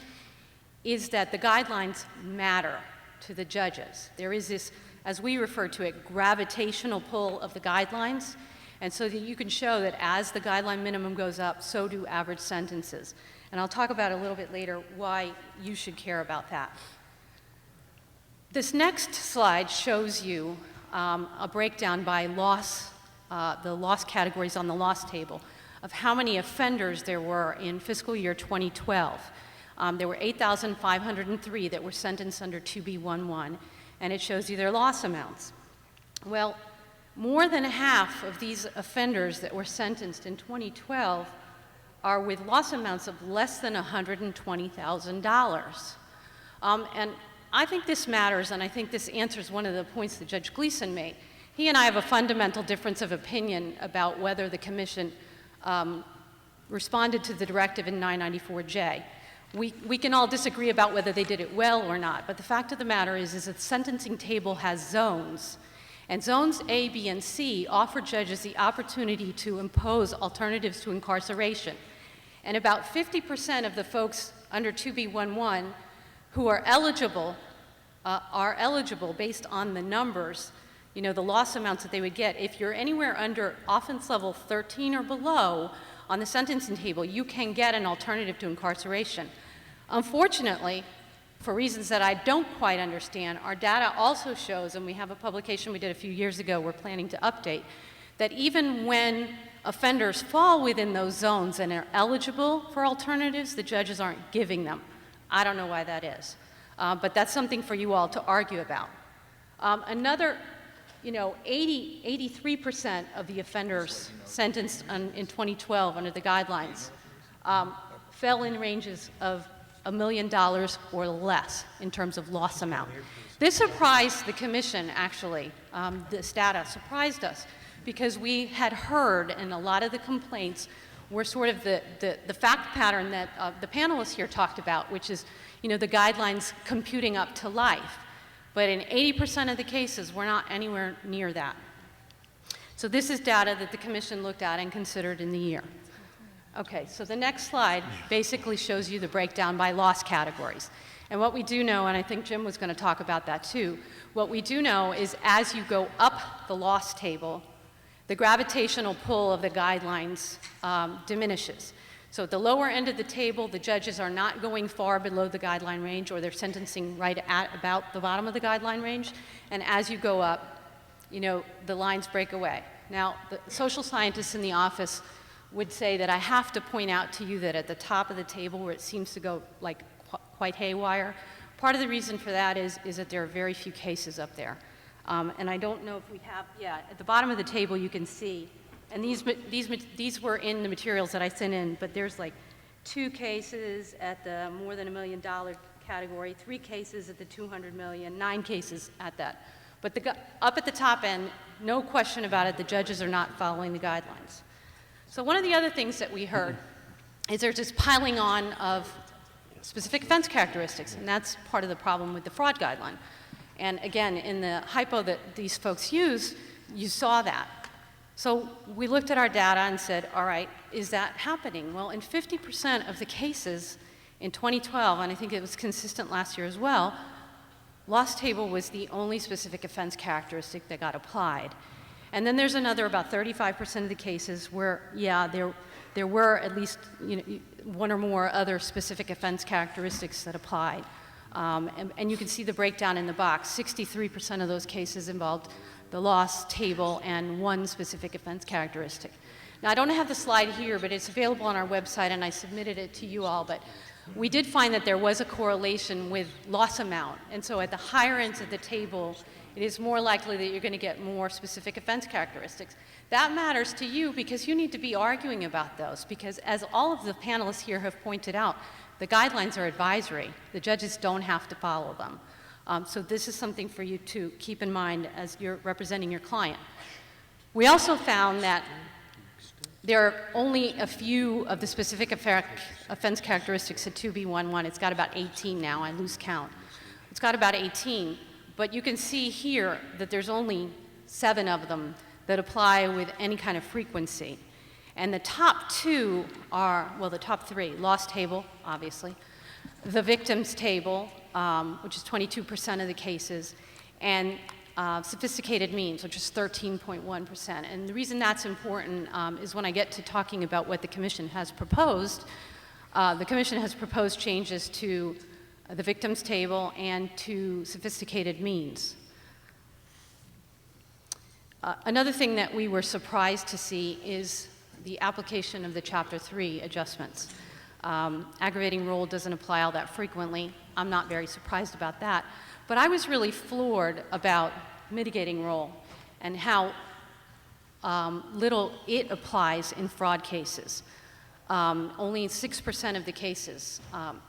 is that the guidelines matter to the judges. There is this, as we refer to it, gravitational pull of the guidelines, and so that you can show that as the guideline minimum goes up, so do average sentences. And I'll talk about a little bit later why you should care about that. This next slide shows you a breakdown by loss, the loss categories on the loss table of how many offenders there were in fiscal year 2012. There were 8,503 that were sentenced under 2B11, and it shows you their loss amounts. Well, more than half of these offenders that were sentenced in 2012 are with loss amounts of less than $120,000. And I think this matters, and I think this answers one of the points that Judge Gleeson made. He and I have a fundamental difference of opinion about whether the Commission responded to the directive in 994J. We can all disagree about whether they did it well or not, but the fact of the matter is that the sentencing table has zones, and zones A, B, and C offer judges the opportunity to impose alternatives to incarceration. And about 50% of the folks under 2B11 who are eligible based on the numbers, you know, the loss amounts that they would get. If you're anywhere under offense level 13 or below on the sentencing table, you can get an alternative to incarceration. Unfortunately, for reasons that I don't quite understand, our data also shows, and we have a publication we did a few years ago we're planning to update, that even when offenders fall within those zones and are eligible for alternatives, the judges aren't giving them. I don't know why that is, but that's something for you all to argue about. Another, 83% of the offenders sentenced in 2012 under the guidelines fell in ranges of $1 million or less in terms of loss amount. This surprised the Commission, actually. This data surprised us because we had heard, and a lot of the complaints were sort of the fact pattern that the panelists here talked about, which is, the guidelines computing up to life. But in 80% of the cases, we're not anywhere near that. So this is data that the Commission looked at and considered in the year. Okay, so the next slide basically shows you the breakdown by loss categories. And what we do know, and I think Jim was going to talk about that too, what we do know is as you go up the loss table, the gravitational pull of the guidelines diminishes. So at the lower end of the table, the judges are not going far below the guideline range, or they're sentencing right at about the bottom of the guideline range. And as you go up, the lines break away. Now, the social scientists in the office would say that I have to point out to you that at the top of the table where it seems to go like quite haywire, part of the reason for that is that there are very few cases up there. And I don't know if we have, at the bottom of the table you can see, and these were in the materials that I sent in, but there's like 2 cases at the more than $1 million category, 3 cases at the 200 million, 9 cases at that. But up at the top end, no question about it, the judges are not following the guidelines. So one of the other things that we heard is there's this piling on of specific offense characteristics, and that's part of the problem with the fraud guideline. And again, in the hypo that these folks used, you saw that. So we looked at our data and said, all right, is that happening? Well, in 50% of the cases in 2012, and I think it was consistent last year as well, loss table was the only specific offense characteristic that got applied. And then there's another about 35% of the cases where, there were at least one or more other specific offense characteristics that applied. And you can see the breakdown in the box. 63% of those cases involved the loss table and one specific offense characteristic. Now, I don't have the slide here, but it's available on our website, and I submitted it to you all. But we did find that there was a correlation with loss amount. And so at the higher ends of the table, it is more likely that you're going to get more specific offense characteristics. That matters to you because you need to be arguing about those, because as all of the panelists here have pointed out, the guidelines are advisory. The judges don't have to follow them. So this is something for you to keep in mind as you're representing your client. We also found that there are only a few of the specific offense characteristics at 2B11. It's got about 18 now. I lose count. It's got about 18. But you can see here that there's only 7 of them that apply with any kind of frequency. And the top 2 are, well, the top 3, loss table, obviously, the victims table, which is 22% of the cases, and sophisticated means, which is 13.1%. And the reason that's important is when I get to talking about what the Commission has proposed. The Commission has proposed changes to the victims table and to sophisticated means. Another thing that we were surprised to see is the application of the Chapter 3 adjustments. Aggravating role doesn't apply all that frequently. I'm not very surprised about that. But I was really floored about mitigating role and how little it applies in fraud cases. Only 6% of the cases.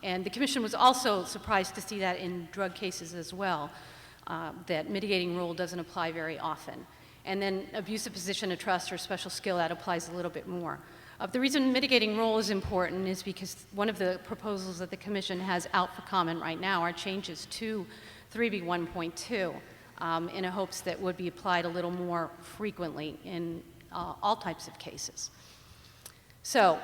And the Commission was also surprised to see that in drug cases as well, that mitigating role doesn't apply very often. And then abusive position of trust or special skill, that applies a little bit more. The reason mitigating role is important is because one of the proposals that the Commission has out for comment right now are changes to 3B1.2 in a hopes that would be applied a little more frequently in all types of cases. So,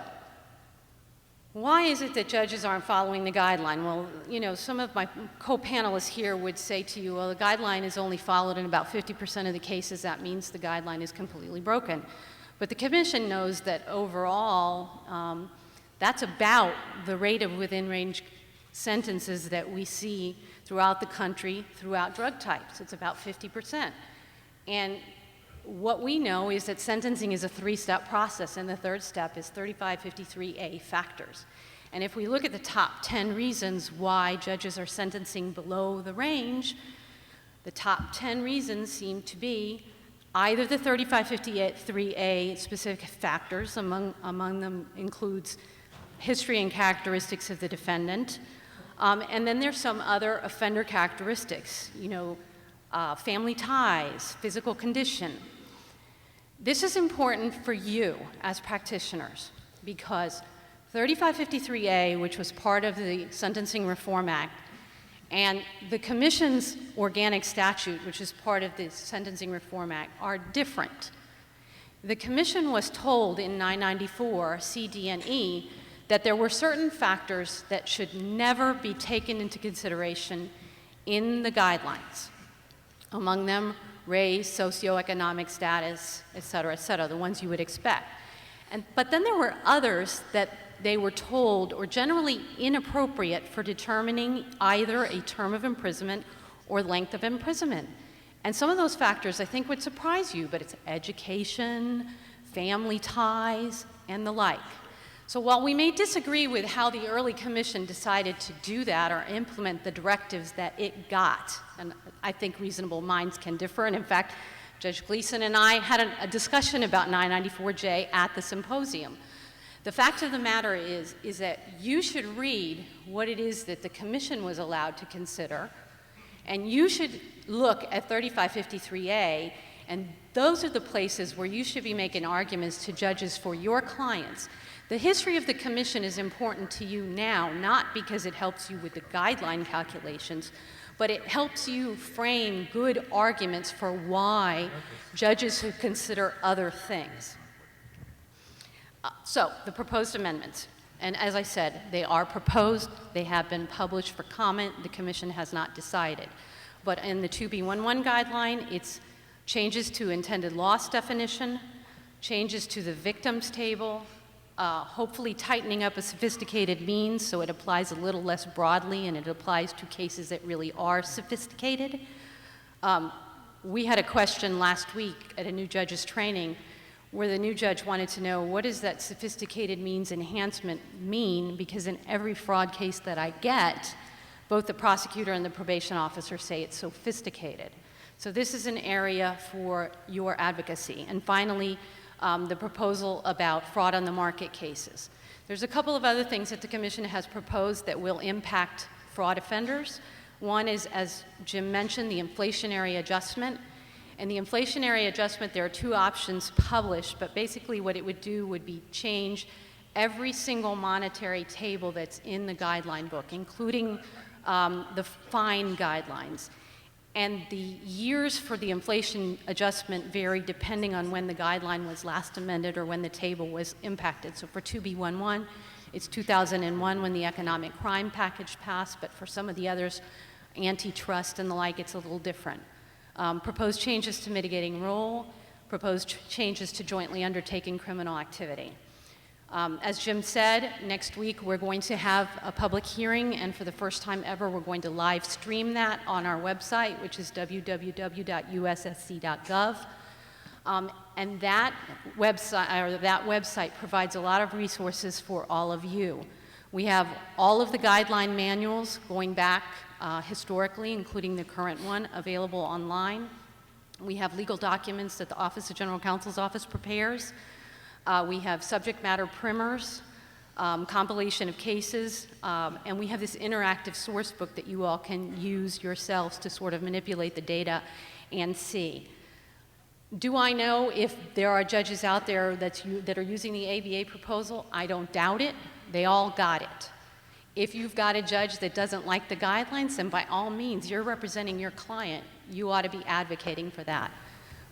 why is it that judges aren't following the guideline? Well, you know, some of my co-panelists here would say to you, well, the guideline is only followed in about 50% of the cases. That means the guideline is completely broken. But the Commission knows that overall, that's about the rate of within-range sentences that we see throughout the country, throughout drug types. It's about 50%. And what we know is that sentencing is a 3-step process, and the 3rd step is 3553A factors. And if we look at the top 10 reasons why judges are sentencing below the range, the top 10 reasons seem to be either the 3553A specific factors, among them includes history and characteristics of the defendant, and then there's some other offender characteristics, you know, family ties, physical condition. This is important for you as practitioners because 3553A, which was part of the Sentencing Reform Act, and the Commission's organic statute, which is part of the Sentencing Reform Act, are different. The Commission was told in 994 C, D, and E that there were certain factors that should never be taken into consideration in the guidelines. Among them, race, socioeconomic status, et cetera, the ones you would expect. But then there were others that they were told are generally inappropriate for determining either a term of imprisonment or length of imprisonment. And some of those factors I think would surprise you, but it's education, family ties, and the like. So while we may disagree with how the early commission decided to do that or implement the directives that it got, and I think reasonable minds can differ, and in fact, Judge Gleeson and I had a discussion about 994J at the symposium. The fact of the matter is that you should read what it is that the commission was allowed to consider, and you should look at 3553A, and those are the places where you should be making arguments to judges for your clients. The history of the commission is important to you now, not because it helps you with the guideline calculations, but it helps you frame good arguments for why judges should consider other things. So, the proposed amendments. And as I said, they are proposed, they have been published for comment, the commission has not decided. But in the 2B11 guideline, it's changes to intended loss definition, changes to the victims table, hopefully tightening up a sophisticated means so it applies a little less broadly and it applies to cases that really are sophisticated. We had a question last week at a new judge's training where the new judge wanted to know, what does that sophisticated means enhancement mean? Because in every fraud case that I get, both the prosecutor and the probation officer say it's sophisticated. So this is an area for your advocacy. And finally, the proposal about fraud on the market cases. There's a couple of other things that the commission has proposed that will impact fraud offenders. One is, as Jim mentioned, the inflationary adjustment. And the inflationary adjustment, there are two options published, but basically what it would do would be change every single monetary table that's in the guideline book, including the fine guidelines. And the years for the inflation adjustment vary depending on when the guideline was last amended or when the table was impacted. So for 2B11, it's 2001 when the economic crime package passed, but for some of the others, antitrust and the like, it's a little different. Proposed changes to mitigating role, proposed changes to jointly undertaking criminal activity. As Jim said, next week we're going to have a public hearing, and for the first time ever, we're going to live stream that on our website, which is www.ussc.gov. And that website provides a lot of resources for all of you. We have all of the guideline manuals going back historically, including the current one, available online. We have legal documents that the Office of General Counsel's office prepares. We have subject matter primers, compilation of cases, and we have this interactive source book that you all can use yourselves to sort of manipulate the data and see. Do I know if there are judges out there that are using the ABA proposal? I don't doubt it. They all got it. If you've got a judge that doesn't like the guidelines, then by all means, you're representing your client. You ought to be advocating for that.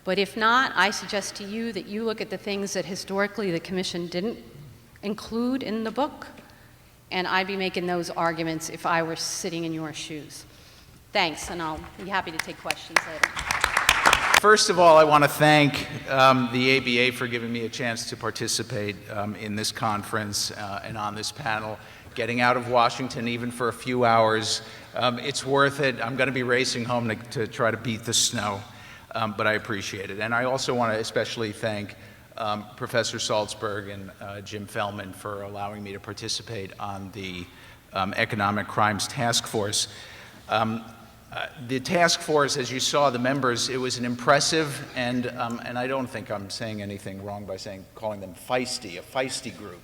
But if not, I suggest to you that you look at the things that historically the Commission didn't include in the book, and I'd be making those arguments if I were sitting in your shoes. Thanks, and I'll be happy to take questions later. First of all, I want to thank the ABA for giving me a chance to participate in this conference and on this panel. Getting out of Washington even for a few hours, it's worth it. I'm going to be racing home to try to beat the snow. But I appreciate it. And I also want to especially thank Professor Saltzburg and Jim Felman for allowing me to participate on the Economic Crimes Task Force. The task force, as you saw, the members, it was an impressive and I don't think I'm saying anything wrong by calling them feisty, a feisty group.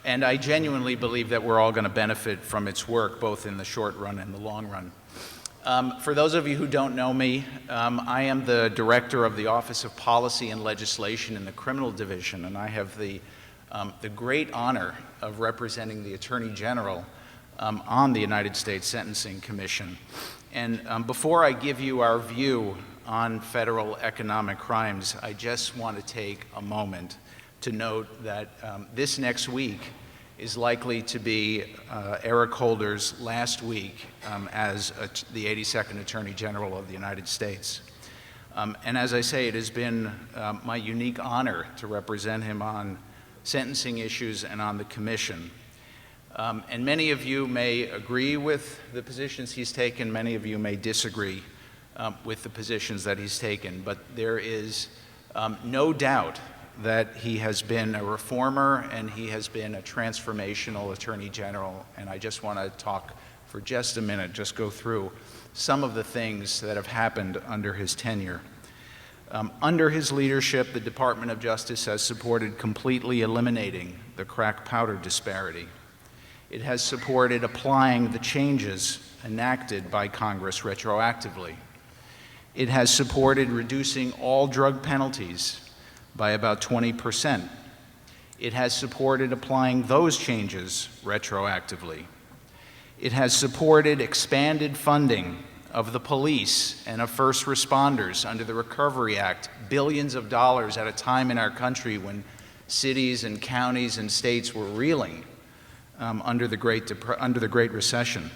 And I genuinely believe that we're all going to benefit from its work, both in the short run and the long run. For those of you who don't know me, I am the director of the Office of Policy and Legislation in the Criminal Division, and I have the great honor of representing the Attorney General on the United States Sentencing Commission. And before I give you our view on federal economic crimes, I just want to take a moment to note that this next week is likely to be Eric Holder's last week as the 82nd Attorney General of the United States. And as I say, it has been my unique honor to represent him on sentencing issues and on the Commission. And many of you may agree with the positions he's taken, many of you may disagree with the positions that he's taken, but there is no doubt that he has been a reformer and he has been a transformational Attorney General. And I just want to talk for just a minute, just go through some of the things that have happened under his tenure. Under his leadership, the Department of Justice has supported completely eliminating the crack powder disparity. It has supported applying the changes enacted by Congress retroactively. It has supported reducing all drug penalties by about 20%. It has supported applying those changes retroactively. It has supported expanded funding of the police and of first responders under the Recovery Act, billions of dollars at a time in our country when cities and counties and states were reeling under the Great Recession.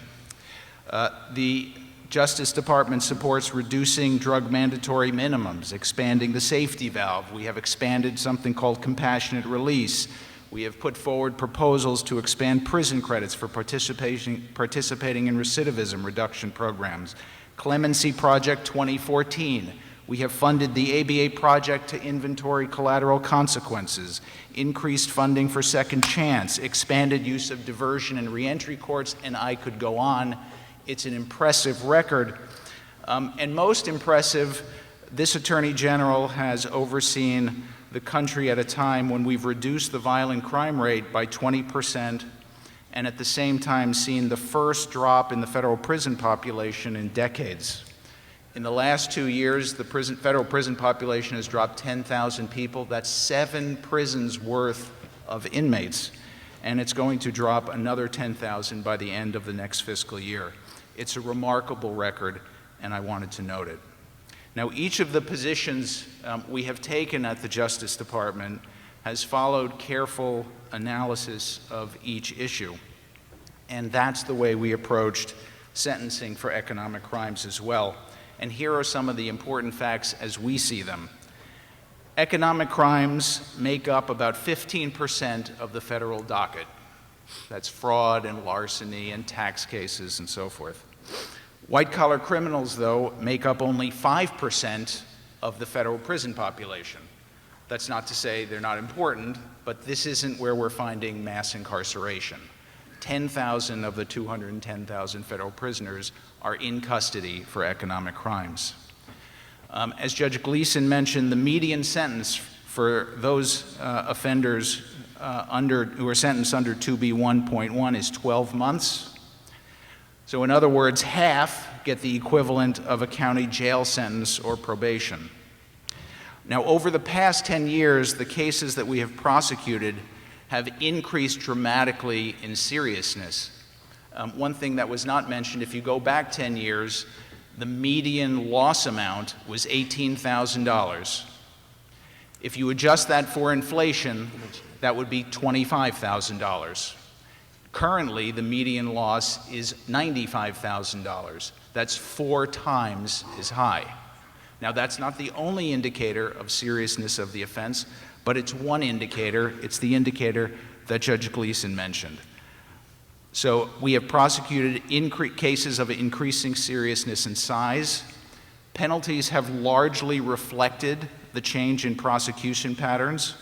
The Justice Department supports reducing drug mandatory minimums, expanding the safety valve. We have expanded something called compassionate release. We have put forward proposals to expand prison credits for participating in recidivism reduction programs. Clemency Project 2014. We have funded the ABA project to inventory collateral consequences, increased funding for Second Chance, expanded use of diversion and reentry courts, and I could go on. It's an impressive record. And most impressive, this Attorney General has overseen the country at a time when we've reduced the violent crime rate by 20% and at the same time seen the first drop in the federal prison population in decades. In the last 2 years, the federal prison population has dropped 10,000 people. That's 7 prisons worth of inmates, and it's going to drop another 10,000 by the end of the next fiscal year. It's a remarkable record, and I wanted to note it. Now, each of the positions we have taken at the Justice Department has followed careful analysis of each issue, and that's the way we approached sentencing for economic crimes as well. And here are some of the important facts as we see them. Economic crimes make up about 15% of the federal docket. That's fraud and larceny and tax cases and so forth. White-collar criminals, though, make up only 5% of the federal prison population. That's not to say they're not important, but this isn't where we're finding mass incarceration. 10,000 of the 210,000 federal prisoners are in custody for economic crimes. As Judge Gleeson mentioned, the median sentence for those offenders who are sentenced under 2B1.1 is 12 months. So in other words, half get the equivalent of a county jail sentence or probation. Now, over the past 10 years, the cases that we have prosecuted have increased dramatically in seriousness. One thing that was not mentioned, if you go back 10 years, the median loss amount was $18,000. If you adjust that for inflation, that would be $25,000. Currently, the median loss is $95,000. That's 4 times as high. Now, that's not the only indicator of seriousness of the offense, but it's one indicator. It's the indicator that Judge Gleeson mentioned. So we have prosecuted cases of increasing seriousness and size. Penalties have largely reflected the change in prosecution patterns,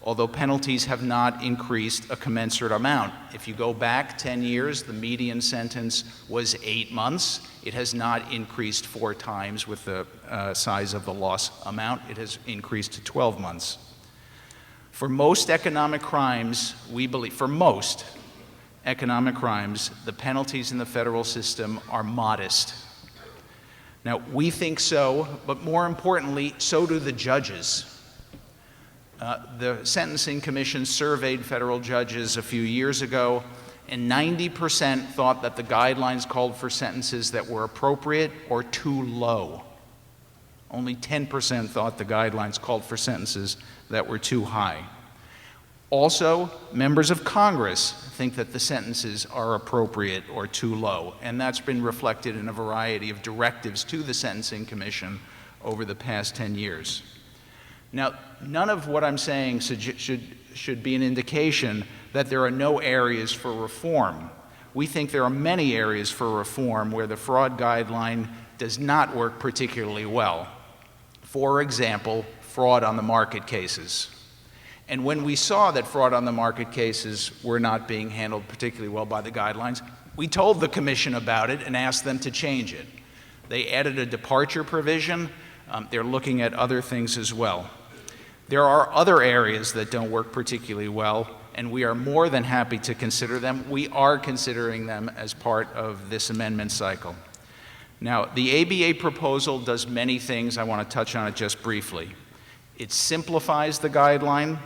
although penalties have not increased a commensurate amount. If you go back 10 years, the median sentence was 8 months. It has not increased 4 times with the size of the loss amount. It has increased to 12 months. For most economic crimes, we believe, the penalties in the federal system are modest. Now, we think so, but more importantly, so do the judges. The Sentencing Commission surveyed federal judges a few years ago, and 90% thought that the guidelines called for sentences that were appropriate or too low. Only 10% thought the guidelines called for sentences that were too high. Also, members of Congress think that the sentences are appropriate or too low, and that's been reflected in a variety of directives to the Sentencing Commission over the past 10 years. Now, none of what I'm saying should be an indication that there are no areas for reform. We think there are many areas for reform where the fraud guideline does not work particularly well. For example, fraud on the market cases. And when we saw that fraud on the market cases were not being handled particularly well by the guidelines, we told the Commission about it and asked them to change it. They added a departure provision. They're looking at other things as well. There are other areas that don't work particularly well, and we are more than happy to consider them. We are considering them as part of this amendment cycle. Now, the ABA proposal does many things. I want to touch on it just briefly. It simplifies the guideline.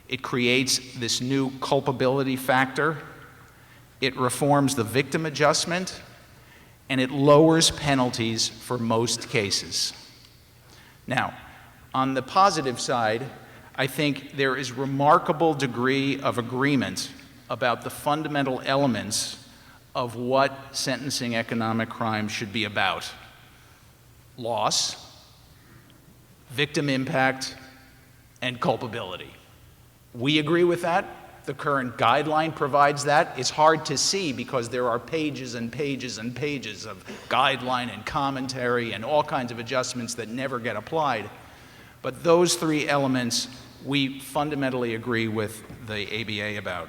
It creates this new culpability factor. It reforms the victim adjustment, and it lowers penalties for most cases. Now, on the positive side, I think there is remarkable degree of agreement about the fundamental elements of what sentencing economic crime should be about. Loss, victim impact, and culpability. We agree with that. The current guideline provides that. It's hard to see because there are pages and pages and pages of guideline and commentary and all kinds of adjustments that never get applied. But those 3 elements we fundamentally agree with the ABA about.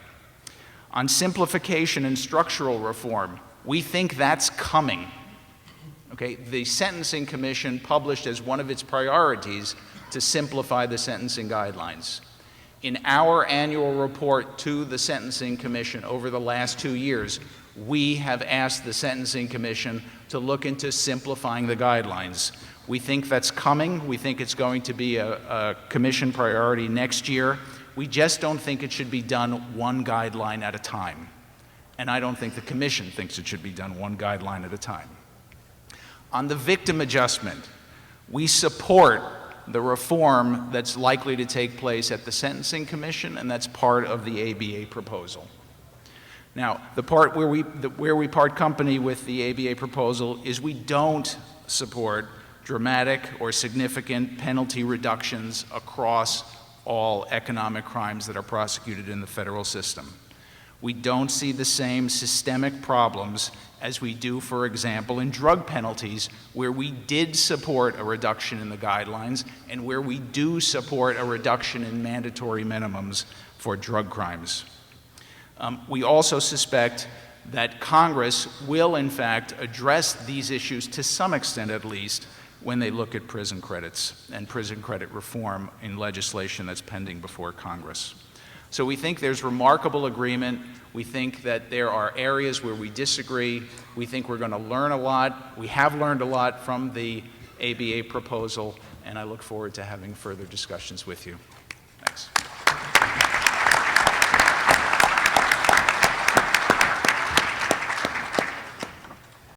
On simplification and structural reform, we think that's coming. Okay, the Sentencing Commission published as one of its priorities to simplify the sentencing guidelines. In our annual report to the Sentencing Commission over the last 2 years, we have asked the Sentencing Commission to look into simplifying the guidelines. We think that's coming. We think it's going to be a commission priority next year. We just don't think it should be done one guideline at a time. And I don't think the commission thinks it should be done one guideline at a time. On the victim adjustment, we support the reform that's likely to take place at the Sentencing Commission, and that's part of the ABA proposal. Now, the part where we part company with the ABA proposal is we don't support dramatic or significant penalty reductions across all economic crimes that are prosecuted in the federal system. We don't see the same systemic problems as we do, for example, in drug penalties, where we did support a reduction in the guidelines and where we do support a reduction in mandatory minimums for drug crimes. We also suspect that Congress will, in fact, address these issues to some extent at least when they look at prison credits and prison credit reform in legislation that's pending before Congress. So we think there's remarkable agreement. We think that there are areas where we disagree. We think we're going to learn a lot. We have learned a lot from the ABA proposal, and I look forward to having further discussions with you. Thanks.